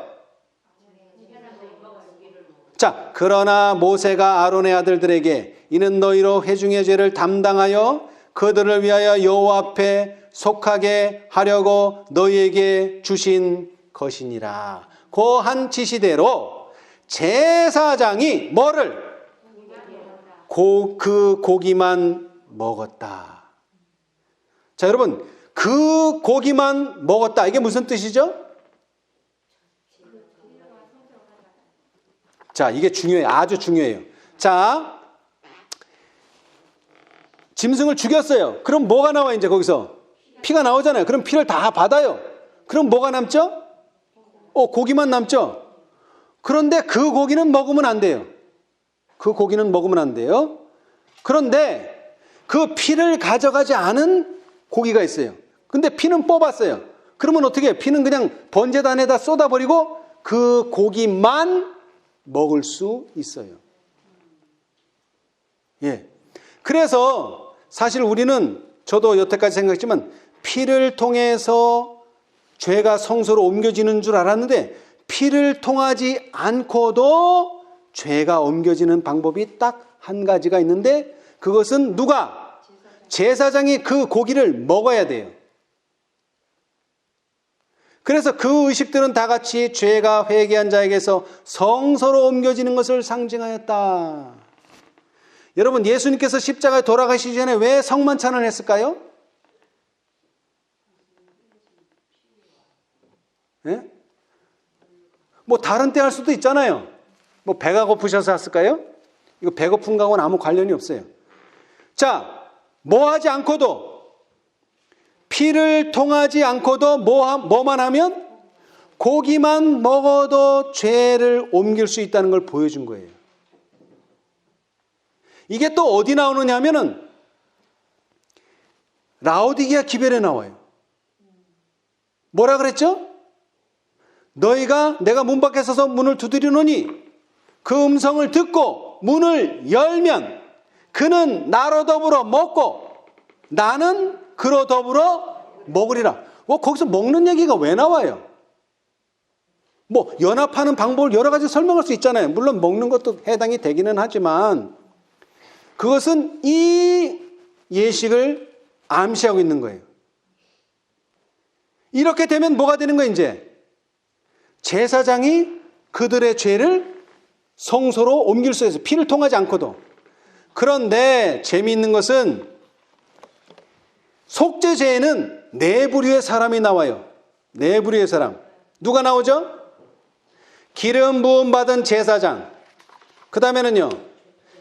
자, 그러나 모세가 아론의 아들들에게 이는 너희로 회중의 죄를 담당하여 그들을 위하여 여호와 앞에 속하게 하려고 너희에게 주신 것이니라. 그 한 지시대로 제사장이 뭐를? 그 고기만 먹었다. 자, 여러분, 그 고기만 먹었다. 이게 무슨 뜻이죠? 자, 이게 중요해요. 아주 중요해요. 자, 짐승을 죽였어요. 그럼 뭐가 나와, 이제 거기서? 피가 나오잖아요. 그럼 피를 다 받아요. 그럼 뭐가 남죠? 고기만 남죠? 그런데 그 고기는 먹으면 안 돼요. 그 고기는 먹으면 안 돼요. 그런데 그 피를 가져가지 않은 고기가 있어요. 근데 피는 뽑았어요. 그러면 어떻게 해요? 피는 그냥 번제단에다 쏟아버리고 그 고기만 먹을 수 있어요. 예. 그래서 사실 우리는, 저도 여태까지 생각했지만 피를 통해서 죄가 성소로 옮겨지는 줄 알았는데, 피를 통하지 않고도 죄가 옮겨지는 방법이 딱 한 가지가 있는데, 그것은 누가? 제사장이 그 고기를 먹어야 돼요. 그래서 그 의식들은 다 같이 죄가 회개한 자에게서 성소로 옮겨지는 것을 상징하였다. 여러분, 예수님께서 십자가에 돌아가시기 전에 왜 성만찬을 했을까요? 예? 뭐 다른 때 할 수도 있잖아요. 뭐 배가 고프셔서 했을까요? 이거 배고픈 거하고는 아무 관련이 없어요. 자, 뭐 하지 않고도, 피를 통하지 않고도 뭐만 하면? 고기만 먹어도 죄를 옮길 수 있다는 걸 보여준 거예요. 이게 또 어디 나오느냐 하면은 라오디게아 기별에 나와요. 뭐라 그랬죠? 내가 문 밖에 서서 문을 두드리노니 그 음성을 듣고 문을 열면 그는 나로 더불어 먹고 나는 그로 더불어 먹으리라. 거기서 먹는 얘기가 왜 나와요? 뭐 연합하는 방법을 여러 가지 설명할 수 있잖아요. 물론 먹는 것도 해당이 되기는 하지만 그것은 이 예식을 암시하고 있는 거예요. 이렇게 되면 뭐가 되는 거예요, 이제? 제사장이 그들의 죄를 성소로 옮길 수 있어요. 피를 통하지 않고도. 그런데 재미있는 것은 속죄제에는 네 부류의 사람이 나와요. 네 부류의 사람. 누가 나오죠? 기름 부음 받은 제사장. 그 다음에는요,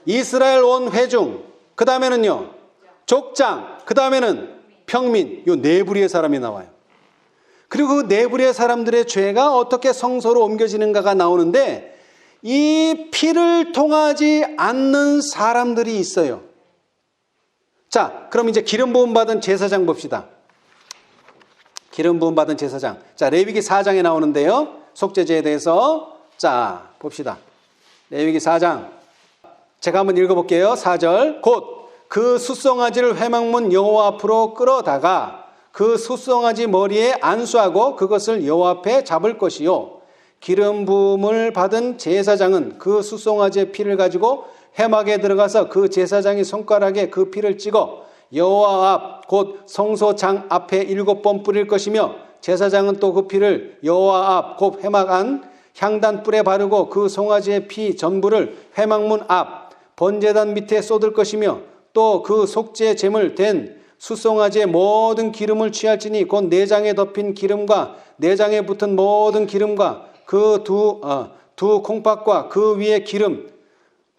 이스라엘 온 회중. 그 다음에는요, 족장. 그 다음에는 평민. 요 네 부류의 사람이 나와요. 그리고 그 네 부류의 사람들의 죄가 어떻게 성소로 옮겨지는가가 나오는데, 이 피를 통하지 않는 사람들이 있어요. 자, 그럼 이제 기름 부음 받은 제사장 봅시다. 기름 부음 받은 제사장. 자, 레위기 4장에 나오는데요. 속죄제에 대해서. 자, 봅시다. 레위기 4장. 제가 한번 읽어볼게요. 4절. 곧 그 숫송아지를 회막문 여호와 앞으로 끌어다가 그 숫송아지 머리에 안수하고 그것을 여호와 앞에 잡을 것이요. 기름 부음을 받은 제사장은 그 숫송아지의 피를 가지고 회막에 들어가서 그 제사장이 손가락에 그 피를 찍어 여호와 앞 곧 성소장 앞에 7번 뿌릴 것이며, 제사장은 또 그 피를 여호와 앞 곧 회막 안 향단불에 바르고 그 송아지의 피 전부를 회막문 앞 번제단 밑에 쏟을 것이며, 또 그 속죄 제물 된 숫송아지의 모든 기름을 취할지니 곧 내장에 덮인 기름과 내장에 붙은 모든 기름과 그 두 콩팥과 그 위에 기름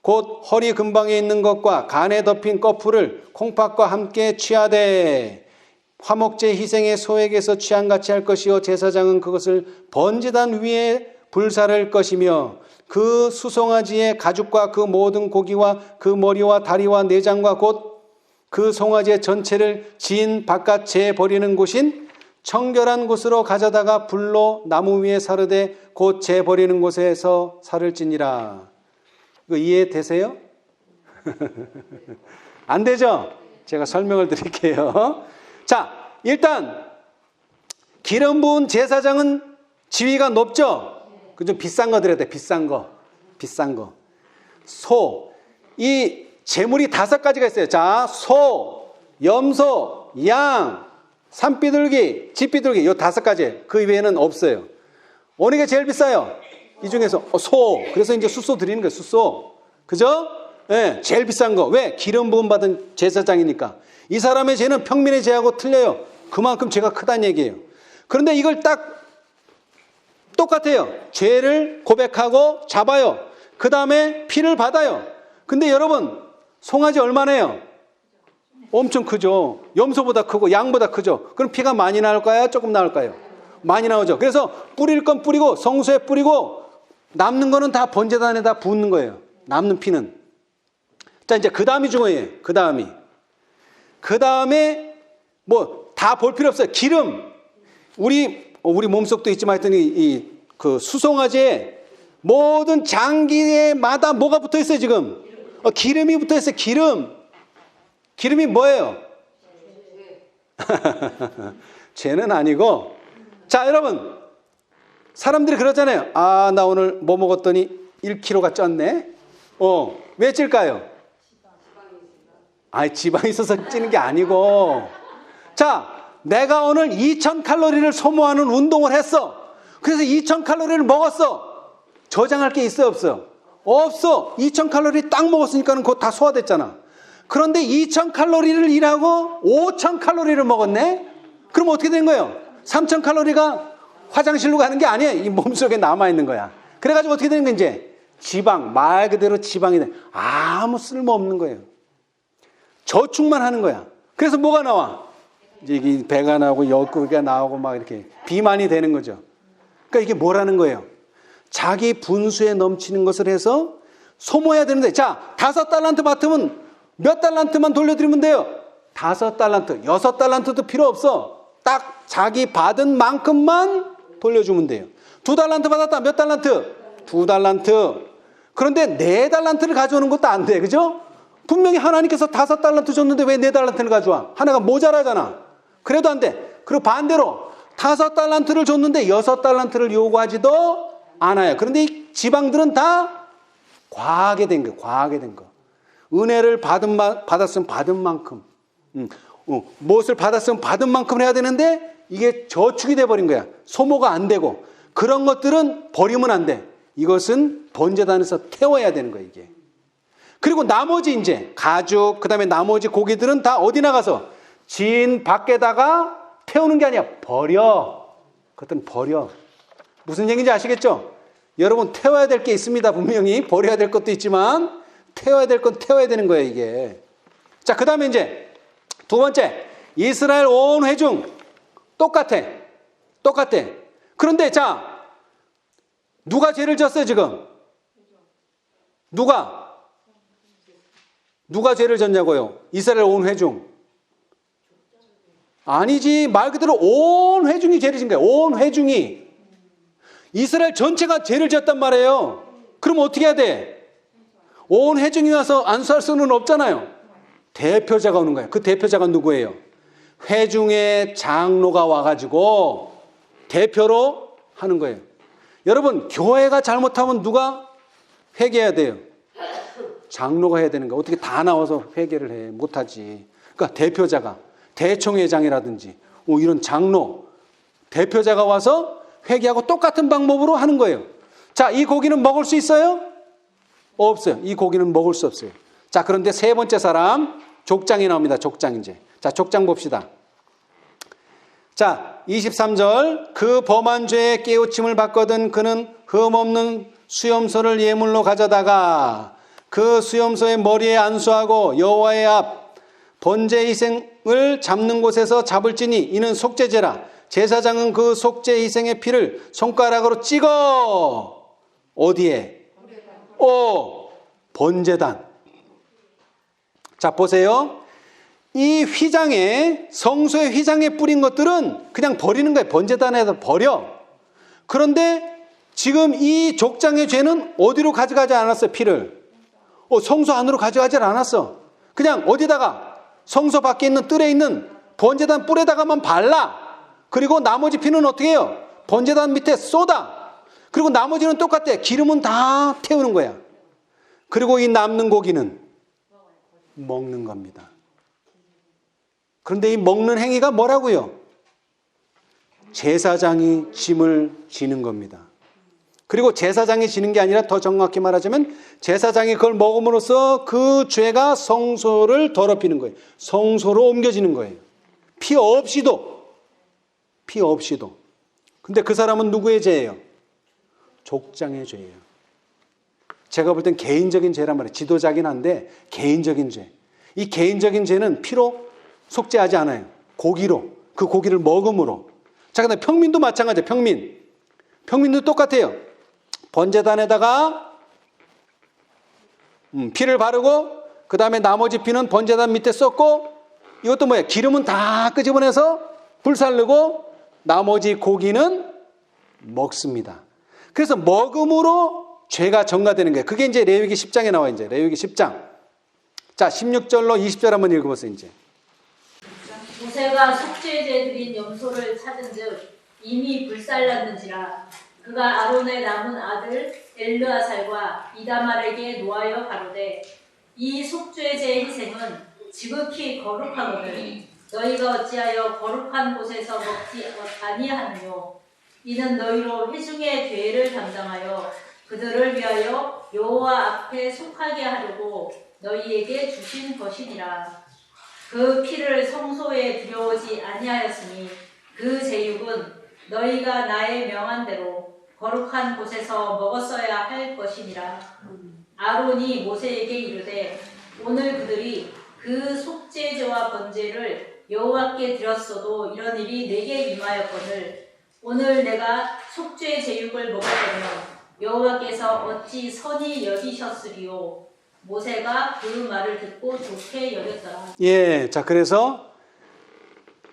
곧 허리 근방에 있는 것과 간에 덮인 꺼풀을 콩팥과 함께 취하되 화목제 희생의 소액에서 취한같이 할 것이요. 제사장은 그것을 번제단 위에 불사를 것이며, 그 수송아지의 가죽과 그 모든 고기와 그 머리와 다리와 내장과 곧 그 송아지의 전체를 지인 바깥 재에 버리는 곳인 청결한 곳으로 가져다가 불로 나무 위에 사르되 곧 재 버리는 곳에서 살을 찌니라. 이거 이해되세요? 안 되죠? 제가 설명을 드릴게요. 자, 일단 기름 부은 제사장은 지위가 높죠? 그 좀 비싼 거 드려야 돼. 비싼 거. 소. 이 제물이 5가지가 있어요. 자, 소, 염소, 양, 산비둘기, 집비둘기. 요 5가지. 그 외에는 없어요. 어느 게 제일 비싸요? 이 중에서 소. 그래서 이제 숫소 드리는 거예요. 숫소. 그죠? 네, 제일 비싼 거. 왜? 기름 부음 받은 제사장이니까. 이 사람의 죄는 평민의 죄하고 틀려요. 그만큼 죄가 크다는 얘기예요. 그런데 이걸 딱 똑같아요. 죄를 고백하고 잡아요. 그 다음에 피를 받아요. 근데 여러분, 송아지 얼마나요? 엄청 크죠. 염소보다 크고 양보다 크죠. 그럼 피가 많이 나올까요? 조금 나올까요? 많이 나오죠. 그래서 뿌릴 건 뿌리고 성소에 뿌리고 남는 거는 다 번제단에다 붓는 거예요. 남는 피는. 자, 이제 그 다음이 중요해요. 그 다음에 뭐 다 볼 필요 없어요. 기름. 우리 몸속도 있지만 하여튼 그 수송아지에 모든 장기에마다 뭐가 붙어 있어요, 지금? 기름이 붙어 있어요, 기름. 기름이 뭐예요? 죄는 아니고. 자, 여러분. 사람들이 그러잖아요. 아, 나 오늘 뭐 먹었더니 1kg가 쪘네. 왜 찔까요? 아니, 지방이 있어서 찌는 게 아니고. 자, 내가 오늘 2000칼로리를 소모하는 운동을 했어. 그래서 2000칼로리를 먹었어. 저장할 게 있어요, 없어요? 없어. 2000칼로리 딱 먹었으니까 그거 다 소화됐잖아. 그런데 2000칼로리를 일하고 5000칼로리를 먹었네? 그럼 어떻게 된 거예요? 3000칼로리가 화장실로 가는 게 아니에요. 이 몸속에 남아있는 거야. 그래가지고 어떻게 되는 거야, 이제? 지방, 말 그대로 지방이 돼. 아무 쓸모없는 거예요. 저축만 하는 거야. 그래서 뭐가 나와? 이제 이게 배가 나오고 옆구리가 나오고 막 이렇게 비만이 되는 거죠. 그러니까 이게 뭐라는 거예요? 자기 분수에 넘치는 것을 해서 소모해야 되는데, 자, 5달란트 맡으면 몇 달란트만 돌려드리면 돼요? 5달란트, 6달란트도 필요 없어. 딱 자기 받은 만큼만 돌려주면 돼요. 2달란트 받았다. 몇 달란트? 2달란트. 그런데 4달란트를 가져오는 것도 안 돼. 그죠? 분명히 하나님께서 5달란트 줬는데 왜 4달란트를 가져와? 하나가 모자라잖아. 그래도 안 돼. 그리고 반대로 5달란트를 줬는데 6달란트를 요구하지도 않아요. 그런데 이 지방들은 다 과하게 된 거예요. 과하게 된 거. 은혜를 받았으면 받은 만큼. 무엇을 받았으면 받은 만큼 해야 되는데 이게 저축이 돼버린 거야. 소모가 안 되고. 그런 것들은 버리면 안 돼. 이것은 번제단에서 태워야 되는 거야, 이게. 그리고 나머지 이제 가죽, 그 다음에 나머지 고기들은 다 어디 나가서 진 밖에다가 태우는 게 아니야. 버려. 그것들은 버려. 무슨 얘기인지 아시겠죠? 여러분, 태워야 될 게 있습니다. 분명히. 버려야 될 것도 있지만 태워야 될 건 태워야 되는 거예요, 이게. 자, 그 다음에 이제 두 번째, 이스라엘 온 회중 똑같아. 그런데 자, 누가 죄를 졌어요, 지금? 누가 죄를 졌냐고요? 이스라엘 온 회중. 아니지. 말 그대로 온 회중이 죄를 진 거예요. 온 회중이. 이스라엘 전체가 죄를 졌단 말이에요. 그럼 어떻게 해야 돼? 온 회중이 와서 안수할 수는 없잖아요. 대표자가 오는 거예요. 그 대표자가 누구예요? 회중의 장로가 와가지고 대표로 하는 거예요. 여러분, 교회가 잘못하면 누가 회개해야 돼요? 장로가 해야 되는 거야. 어떻게 다 나와서 회개를 해? 못하지. 그러니까 대표자가, 대총회장이라든지 이런 장로, 대표자가 와서 회개하고 똑같은 방법으로 하는 거예요. 자, 이 고기는 먹을 수 있어요? 없어요. 이 고기는 먹을 수 없어요. 자, 그런데 세 번째 사람, 족장이 나옵니다. 족장 이제. 자, 족장 봅시다. 자, 23절. 그 범한 죄에 깨우침을 받거든 그는 흠없는 수염소를 예물로 가져다가 그 수염소의 머리에 안수하고 여호와의 앞 번제 희생을 잡는 곳에서 잡을지니 이는 속죄제라. 제사장은 그 속죄 희생의 피를 손가락으로 찍어 어디에? 번제단. 자, 보세요. 이 휘장에, 성소의 휘장에 뿌린 것들은 그냥 버리는 거예요. 번제단에서 버려. 그런데 지금 이 족장의 죄는 어디로 가져가지 않았어요, 피를? 성소 안으로 가져가지 않았어. 그냥 어디다가? 성소 밖에 있는 뜰에 있는 번제단 뿔에다가만 발라. 그리고 나머지 피는 어떻게 해요? 번제단 밑에 쏟아. 그리고 나머지는 똑같아. 기름은 다 태우는 거야. 그리고 이 남는 고기는 먹는 겁니다. 그런데 이 먹는 행위가 뭐라고요? 제사장이 짐을 지는 겁니다. 그리고 제사장이 지는 게 아니라 더 정확히 말하자면 제사장이 그걸 먹음으로써 그 죄가 성소를 더럽히는 거예요. 성소로 옮겨지는 거예요. 피 없이도. 근데 그 사람은 누구의 죄예요? 족장의 죄예요. 제가 볼 땐 개인적인 죄란 말이에요. 지도자긴 한데 개인적인 죄. 이 개인적인 죄는 피로 속죄하지 않아요. 고기로. 그 고기를 먹음으로. 자, 근데 평민도 마찬가지예요. 평민도 똑같아요. 번제단에다가 피를 바르고 그 다음에 나머지 피는 번제단 밑에 쏟고, 이것도 뭐예요? 기름은 다 끄집어내서 불살르고 나머지 고기는 먹습니다. 그래서 먹음으로 죄가 전가되는 거예요. 그게 이제 레위기 10장에 나와요. 이제 레위기 10장. 자, 16절로 20절 한번 읽어보세요. 이제. 모세가 속죄제 드린 염소를 찾은즉 이미 불살랐는지라 그가 아론의 남은 아들 엘르아살과 이다말에게 노하여 가로되 이 속죄제의 희생은 지극히 거룩하거든 너희가 어찌하여 거룩한 곳에서 먹지 아니하느뇨 이는 너희로 회중의 죄를 담당하여 그들을 위하여 여호와 앞에 속하게 하려고 너희에게 주신 것이니라. 그 피를 성소에 들여오지 아니하였으니 그 제육은 너희가 나의 명한 대로 거룩한 곳에서 먹었어야 할 것이니라. 아론이 모세에게 이르되 오늘 그들이 그 속죄제와 번제를 여호와께 드렸어도 이런 일이 내게 임하였거늘 오늘 내가 속죄 제육을 먹었다면 여호와께서 어찌 선히 여기셨으리요. 모세가 그 말을 듣고 좋게 여겼더라. 예, 자, 그래서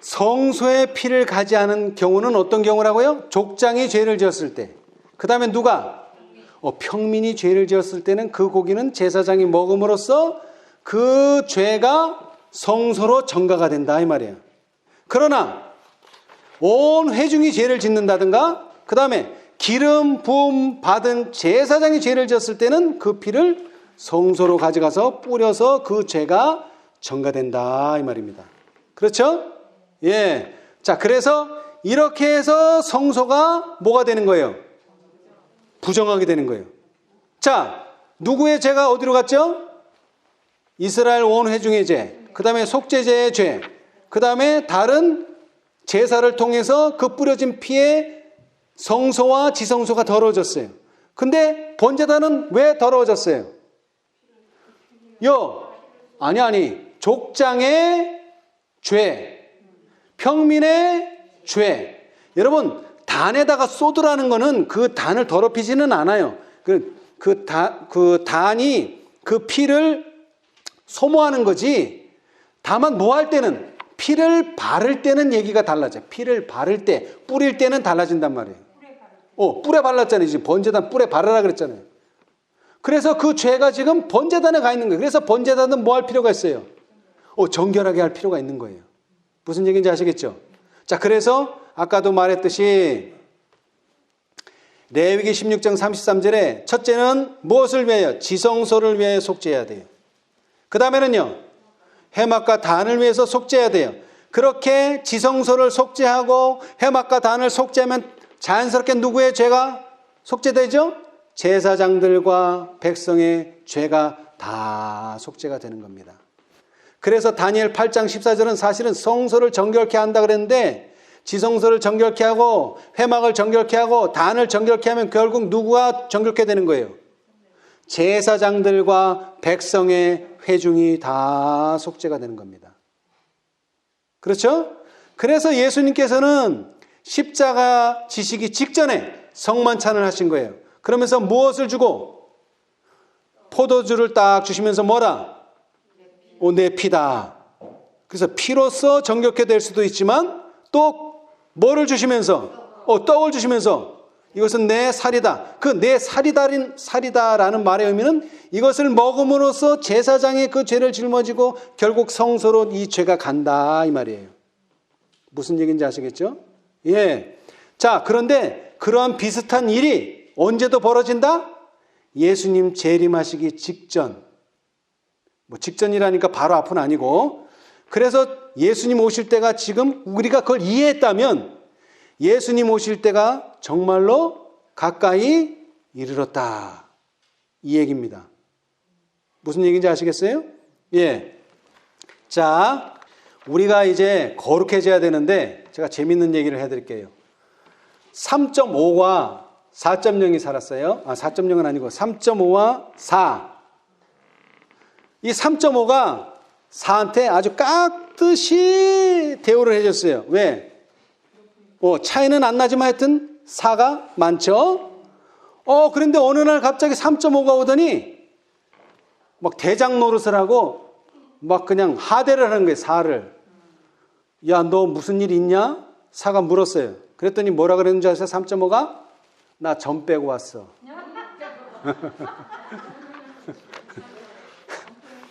성소에 피를 가지 않은 경우는 어떤 경우라고요? 족장이 죄를 지었을 때. 그 다음에 누가? 평민이 죄를 지었을 때는 그 고기는 제사장이 먹음으로써 그 죄가 성소로 전가가 된다 이 말이에요. 그러나 온 회중이 죄를 짓는다든가 그 다음에 기름 부음 받은 제사장이 죄를 지었을 때는 그 피를 성소로 가져가서 뿌려서 그 죄가 전가된다 이 말입니다. 그렇죠? 예. 자, 그래서 이렇게 해서 성소가 뭐가 되는 거예요? 부정하게 되는 거예요. 자, 누구의 죄가 어디로 갔죠? 이스라엘 온 회중의 죄, 그 다음에 속죄제의 죄, 그 다음에 다른 제사를 통해서 그 뿌려진 피에 성소와 지성소가 더러워졌어요. 근데 번제단은 왜 더러워졌어요? 아니 족장의 죄, 평민의 죄. 여러분, 단에다가 쏟으라는 거는 그 단을 더럽히지는 않아요. 그 단이 그 피를 소모하는 거지. 다만 뭐 할 때는 피를 바를 때는 얘기가 달라져요. 피를 바를 때, 뿌릴 때는 달라진단 말이에요. 뿔에 발랐잖아요. 지금 번제단 뿔에 바르라 그랬잖아요. 그래서 그 죄가 지금 번제단에 가 있는 거예요. 그래서 번제단은 뭐 할 필요가 있어요? 정결하게 할 필요가 있는 거예요. 무슨 얘기인지 아시겠죠? 자, 그래서 아까도 말했듯이 레위기 16장 33절에 첫째는 무엇을 위하여? 지성소를 위하여 속죄해야 돼요. 그 다음에는요, 해막과 단을 위해서 속죄해야 돼요. 그렇게 지성소를 속죄하고 해막과 단을 속죄하면 자연스럽게 누구의 죄가 속죄되죠? 제사장들과 백성의 죄가 다 속죄가 되는 겁니다. 그래서 다니엘 8장 14절은 사실은 성소를 정결케 한다 그랬는데 지성소를 정결케 하고 회막을 정결케 하고 단을 정결케 하면 결국 누구가 정결케 되는 거예요? 제사장들과 백성의 회중이 다 속죄가 되는 겁니다. 그렇죠? 그래서 예수님께서는 십자가 지시기 직전에 성만찬을 하신 거예요. 그러면서 무엇을 주고? 포도주를 딱 주시면서 뭐라? 내 피다. 그래서 피로써 정결케 될 수도 있지만 또 뭐를 주시면서? 떡을 주시면서 이것은 내 살이다. 그 내 살이다라는 말의 의미는 이것을 먹음으로써 제사장의 그 죄를 짊어지고 결국 성소로 이 죄가 간다 이 말이에요. 무슨 얘기인지 아시겠죠? 예. 자, 그런데 그러한 비슷한 일이 언제도 벌어진다? 예수님 재림하시기 직전. 직전이라니까 바로 앞은 아니고. 그래서 예수님 오실 때가 지금 우리가 그걸 이해했다면 예수님 오실 때가 정말로 가까이 이르렀다. 이 얘기입니다. 무슨 얘기인지 아시겠어요? 예. 자, 우리가 이제 거룩해져야 되는데 제가 재밌는 얘기를 해드릴게요. 3.5와 4.0이 살았어요. 4.0은 아니고 3.5와 4. 이 3.5가 4한테 아주 깍듯이 대우를 해줬어요. 왜? 차이는 안 나지만 하여튼 4가 많죠? 그런데 어느 날 갑자기 3.5가 오더니 막 대장 노릇을 하고 막 그냥 하대를 하는 거예요. 사를. 야, 너 무슨 일 있냐? 사가 물었어요. 그랬더니 뭐라 그랬는지 아세요? 3.5가? 나 점 빼고 왔어.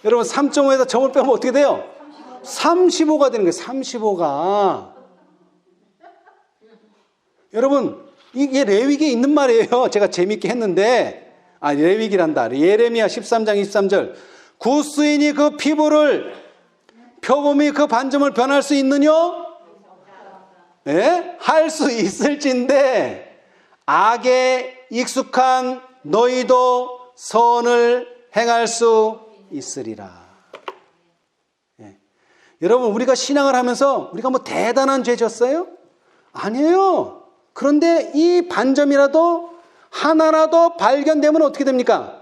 여러분 3.5에다 점을 빼면 어떻게 돼요? 35가 되는 거예요. 35가. 여러분 이게 레위기에 있는 말이에요. 제가 재밌게 했는데 레위기란다. 예레미야 13장 23절. 구스인이 그 피부를 표범이 그 반점을 변할 수 있느냐? 예? 할 수 있을진데 악에 익숙한 너희도 선을 행할 수 있으리라. 예. 여러분 우리가 신앙을 하면서 우리가 뭐 대단한 죄 졌어요? 아니에요. 그런데 이 반점이라도 하나라도 발견되면 어떻게 됩니까?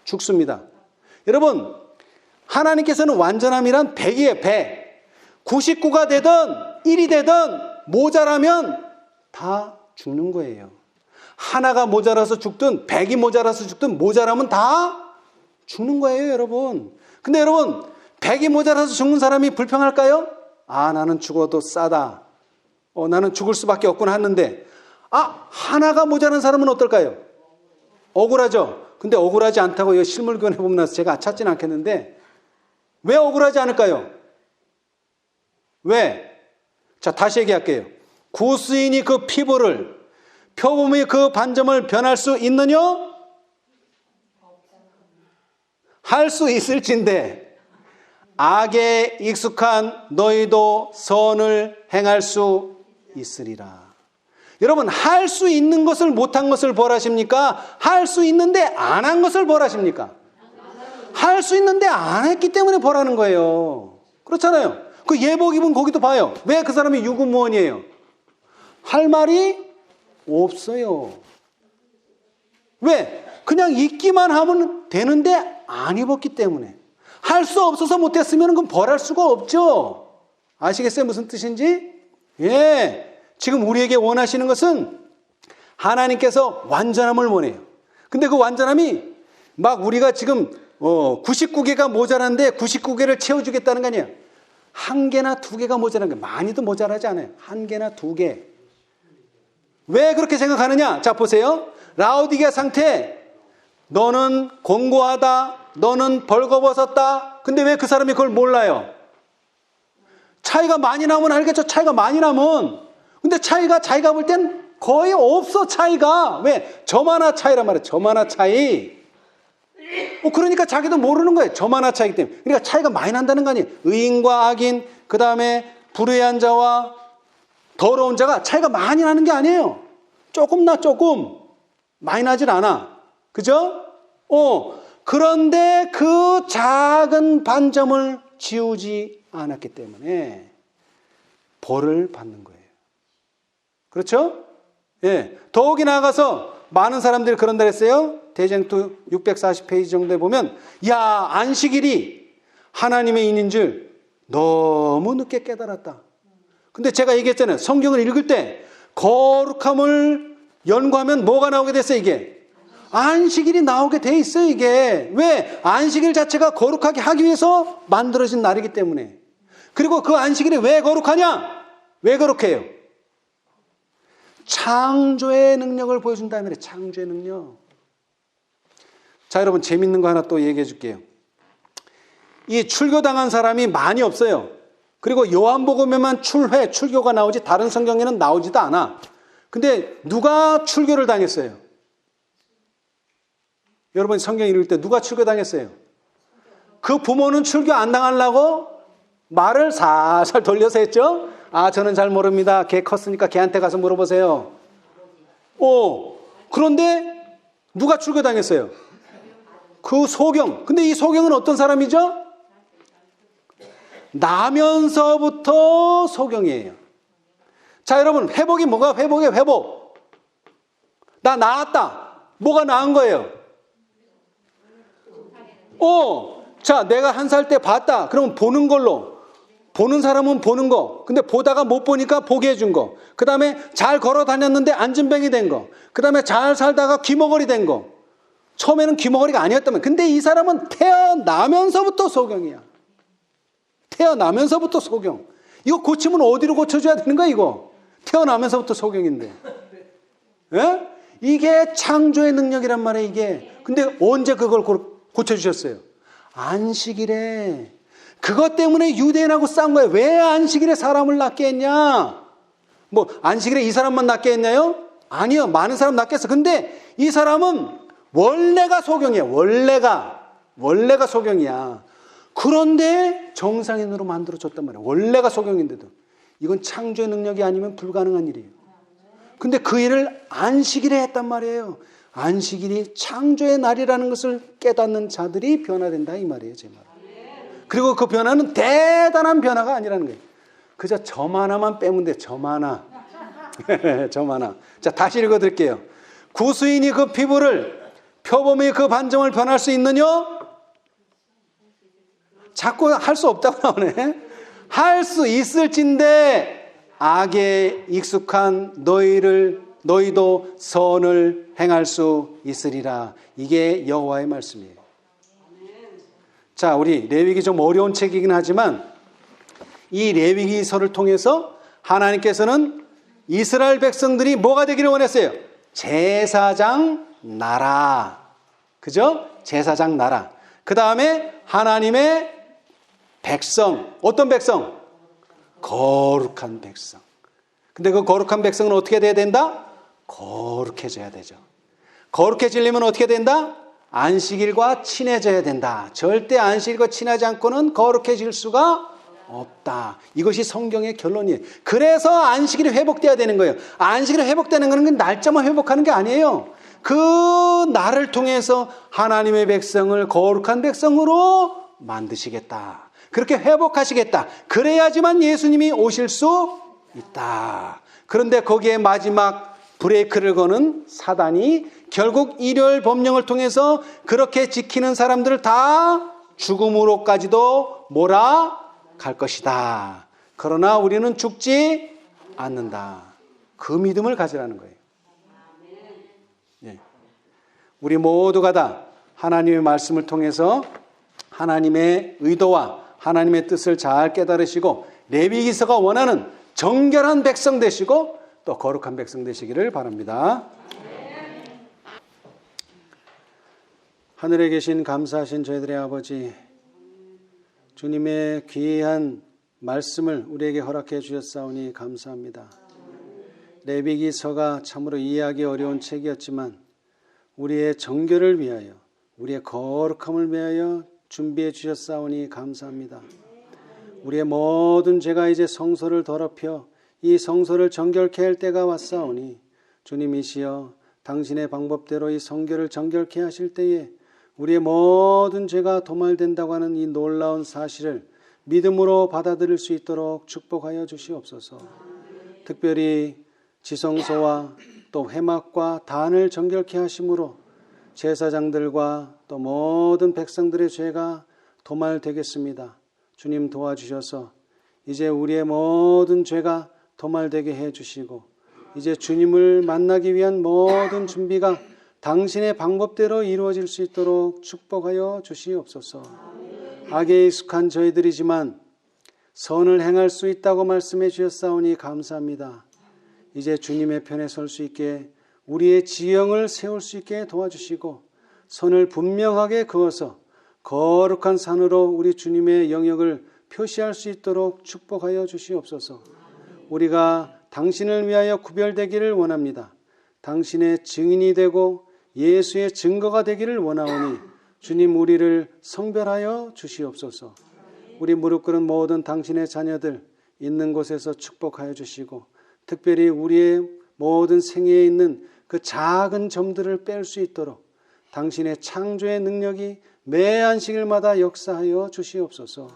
죽습니다. 여러분 하나님께서는 완전함이란 100이에요. 100. 99가 되든 1이 되든 모자라면 다 죽는 거예요. 하나가 모자라서 죽든 100이 모자라서 죽든 모자라면 다 죽는 거예요, 여러분. 근데 여러분 100이 모자라서 죽는 사람이 불평할까요? 나는 죽어도 싸다. 나는 죽을 수밖에 없구나 하는데 하나가 모자란 사람은 어떨까요? 억울하죠. 근데 억울하지 않다고 이 실물교훈에 보면 제가 찾지는 않겠는데 왜 억울하지 않을까요? 왜? 자, 다시 얘기할게요. 구스인이 그 피부를 표범이 그 반점을 변할 수 있느냐? 할 수 있을진데 악에 익숙한 너희도 선을 행할 수 있으리라. 여러분 할 수 있는 것을 못한 것을 벌하십니까? 할 수 있는데 안 한 것을 벌하십니까? 할 수 있는데 안 했기 때문에 벌하는 거예요. 그렇잖아요. 그 예복 입은 거기도 봐요. 왜 그 사람이 유구무원이에요? 할 말이 없어요. 왜? 그냥 입기만 하면 되는데 안 입었기 때문에. 할 수 없어서 못했으면 그건 벌할 수가 없죠. 아시겠어요? 무슨 뜻인지? 예. 지금 우리에게 원하시는 것은 하나님께서 완전함을 원해요. 근데 그 완전함이 막 우리가 지금 99개가 모자란데 99개를 채워주겠다는 거 아니에요. 1개나 2개가 모자란 게 많이도 모자라지 않아요. 1개나 2개. 왜 그렇게 생각하느냐? 자, 보세요. 라오디게아 상태. 너는 공고하다. 너는 벌거벗었다. 근데 왜 그 사람이 그걸 몰라요? 차이가 많이 나면 알겠죠? 차이가 많이 나면. 근데 차이가 자기가 볼 땐 거의 없어, 차이가. 왜? 점 하나 차이란 말이에요. 점 하나 차이. 그러니까 자기도 모르는 거예요. 점 하나 차이기 때문에. 그러니까 차이가 많이 난다는 거 아니에요. 의인과 악인, 그 다음에 불의한 자와 더러운 자가 차이가 많이 나는 게 아니에요. 조금 나, 조금. 많이 나질 않아. 그죠? 그런데 그 작은 반점을 지우지 않았기 때문에 벌을 받는 거예요. 그렇죠? 예. 더욱이 나아가서 많은 사람들이 그런다 했어요. 대쟁투 640페이지 정도에 보면 안식일이 하나님의 인인 줄 너무 늦게 깨달았다. 근데 제가 얘기했잖아요. 성경을 읽을 때 거룩함을 연구하면 뭐가 나오게 됐어요, 이게? 안식일이 나오게 돼 있어요, 이게. 왜? 안식일 자체가 거룩하게 하기 위해서 만들어진 날이기 때문에. 그리고 그 안식일이 왜 거룩하냐? 왜 거룩해요? 창조의 능력을 보여준다는 말이에요. 창조의 능력. 자, 여러분 재밌는 거 하나 또 얘기해 줄게요. 이 출교당한 사람이 많이 없어요. 그리고 요한복음에만 출교가 나오지 다른 성경에는 나오지도 않아. 근데 누가 출교를 당했어요? 여러분 성경 읽을 때 누가 출교당했어요? 그 부모는 출교 안 당하려고 말을 살살 돌려서 했죠? 저는 잘 모릅니다. 걔 컸으니까 걔한테 가서 물어보세요. 그런데 누가 출교당했어요? 그 소경. 근데 이 소경은 어떤 사람이죠? 나면서부터 소경이에요. 자, 여러분 회복이 뭐가 회복이에요? 회복. 나 나았다. 뭐가 나은 거예요? 자, 내가 1살 때 봤다. 그러면 보는 걸로. 보는 사람은 보는 거. 근데 보다가 못 보니까 보게 해준 거. 그 다음에 잘 걸어 다녔는데 안진뱅이 된 거. 그 다음에 잘 살다가 귀머거리 된 거. 처음에는 귀머거리가 아니었다면, 근데 이 사람은 태어나면서부터 소경이야. 태어나면서부터 소경. 이거 고치면 어디로 고쳐줘야 되는 거야, 이거? 태어나면서부터 소경인데. 예? 이게 창조의 능력이란 말이에요, 이게. 근데 언제 그걸 고쳐주셨어요? 안식일에. 그것 때문에 유대인하고 싸운 거예요. 왜 안식일에 사람을 낳게 했냐? 뭐 안식일에 이 사람만 낳게 했냐요? 아니요, 많은 사람 낳게 했어. 근데 이 사람은 원래가 소경이야. 원래가 소경이야. 그런데 정상인으로 만들어줬단 말이야. 원래가 소경인데도. 이건 창조의 능력이 아니면 불가능한 일이에요. 근데 그 일을 안식일에 했단 말이에요. 안식일이 창조의 날이라는 것을 깨닫는 자들이 변화된다, 이 말이에요, 제 말. 그리고 그 변화는 대단한 변화가 아니라는 거예요. 그저 점 하나만 빼면 돼, 점 하나. 점 하나. 자, 다시 읽어드릴게요. 구수인이 그 피부를 표범의 그 반점을 변할 수 있느냐? 자꾸 할 수 없다고 나오네. 할 수 있을진데 악에 익숙한 너희도 선을 행할 수 있으리라. 이게 여호와의 말씀이에요. 자, 우리 레위기 좀 어려운 책이긴 하지만 이 레위기서를 통해서 하나님께서는 이스라엘 백성들이 뭐가 되기를 원했어요? 제사장 나라. 그죠? 제사장 나라. 그 다음에 하나님의 백성. 어떤 백성? 거룩한 백성. 근데 그 거룩한 백성은 어떻게 돼야 된다? 거룩해져야 되죠. 거룩해지려면 어떻게 된다? 안식일과 친해져야 된다. 절대 안식일과 친하지 않고는 거룩해질 수가 없다. 이것이 성경의 결론이에요. 그래서 안식일이 회복돼야 되는 거예요. 안식일이 회복되는 것은 날짜만 회복하는 게 아니에요. 그 날을 통해서 하나님의 백성을 거룩한 백성으로 만드시겠다. 그렇게 회복하시겠다. 그래야지만 예수님이 오실 수 있다. 그런데 거기에 마지막 브레이크를 거는 사단이 결국 일요일 법령을 통해서 그렇게 지키는 사람들을 다 죽음으로까지도 몰아갈 것이다. 그러나 우리는 죽지 않는다. 그 믿음을 가지라는 거예요. 예. 우리 모두가 다 하나님의 말씀을 통해서 하나님의 의도와 하나님의 뜻을 잘 깨달으시고 레위기서가 원하는 정결한 백성 되시고 또 거룩한 백성 되시기를 바랍니다. 하늘에 계신 감사하신 저희들의 아버지, 주님의 귀한 말씀을 우리에게 허락해 주셨사오니 감사합니다. 레위기서가 참으로 이해하기 어려운 책이었지만 우리의 정결을 위하여, 우리의 거룩함을 위하여 준비해 주셨사오니 감사합니다. 우리의 모든 죄가 이제 성소를 더럽혀 이 성소를 정결케 할 때가 왔사오니 주님이시여 당신의 방법대로 이 성결을 정결케 하실 때에 우리의 모든 죄가 도말된다고 하는 이 놀라운 사실을 믿음으로 받아들일 수 있도록 축복하여 주시옵소서. 특별히 지성소와 또 회막과 단을 정결케 하심으로 제사장들과 또 모든 백성들의 죄가 도말되겠습니다. 주님 도와주셔서 이제 우리의 모든 죄가 도말되게 해주시고 이제 주님을 만나기 위한 모든 준비가 당신의 방법대로 이루어질 수 있도록 축복하여 주시옵소서. 악에 익숙한 저희들이지만 선을 행할 수 있다고 말씀해 주셨사오니 감사합니다. 이제 주님의 편에 설 수 있게 우리의 지형을 세울 수 있게 도와주시고 선을 분명하게 그어서 거룩한 산으로 우리 주님의 영역을 표시할 수 있도록 축복하여 주시옵소서. 우리가 당신을 위하여 구별되기를 원합니다. 당신의 증인이 되고 예수의 증거가 되기를 원하오니 주님 우리를 성별하여 주시옵소서. 우리 무릎 꿇은 모든 당신의 자녀들 있는 곳에서 축복하여 주시고 특별히 우리의 모든 생애에 있는 그 작은 점들을 뺄 수 있도록 당신의 창조의 능력이 매 안식일마다 역사하여 주시옵소서.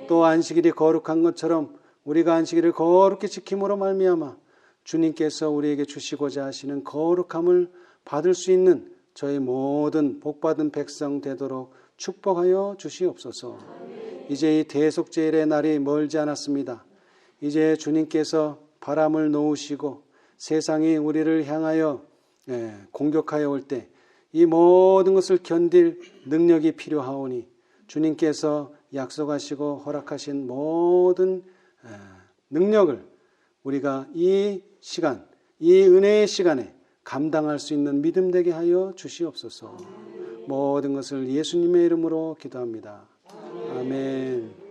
또 안식일이 거룩한 것처럼 우리가 안식일을 거룩히 지킴으로 말미암아 주님께서 우리에게 주시고자 하시는 거룩함을 받을 수 있는 저희 모든 복받은 백성 되도록 축복하여 주시옵소서. 이제 이 대속제일의 날이 멀지 않았습니다. 이제 주님께서 바람을 놓으시고 세상이 우리를 향하여 공격하여 올 때 이 모든 것을 견딜 능력이 필요하오니 주님께서 약속하시고 허락하신 모든 능력을 우리가 이 시간, 이 은혜의 시간에 감당할 수 있는 믿음 되게 하여 주시옵소서. 모든 것을 예수님의 이름으로 기도합니다. 아멘.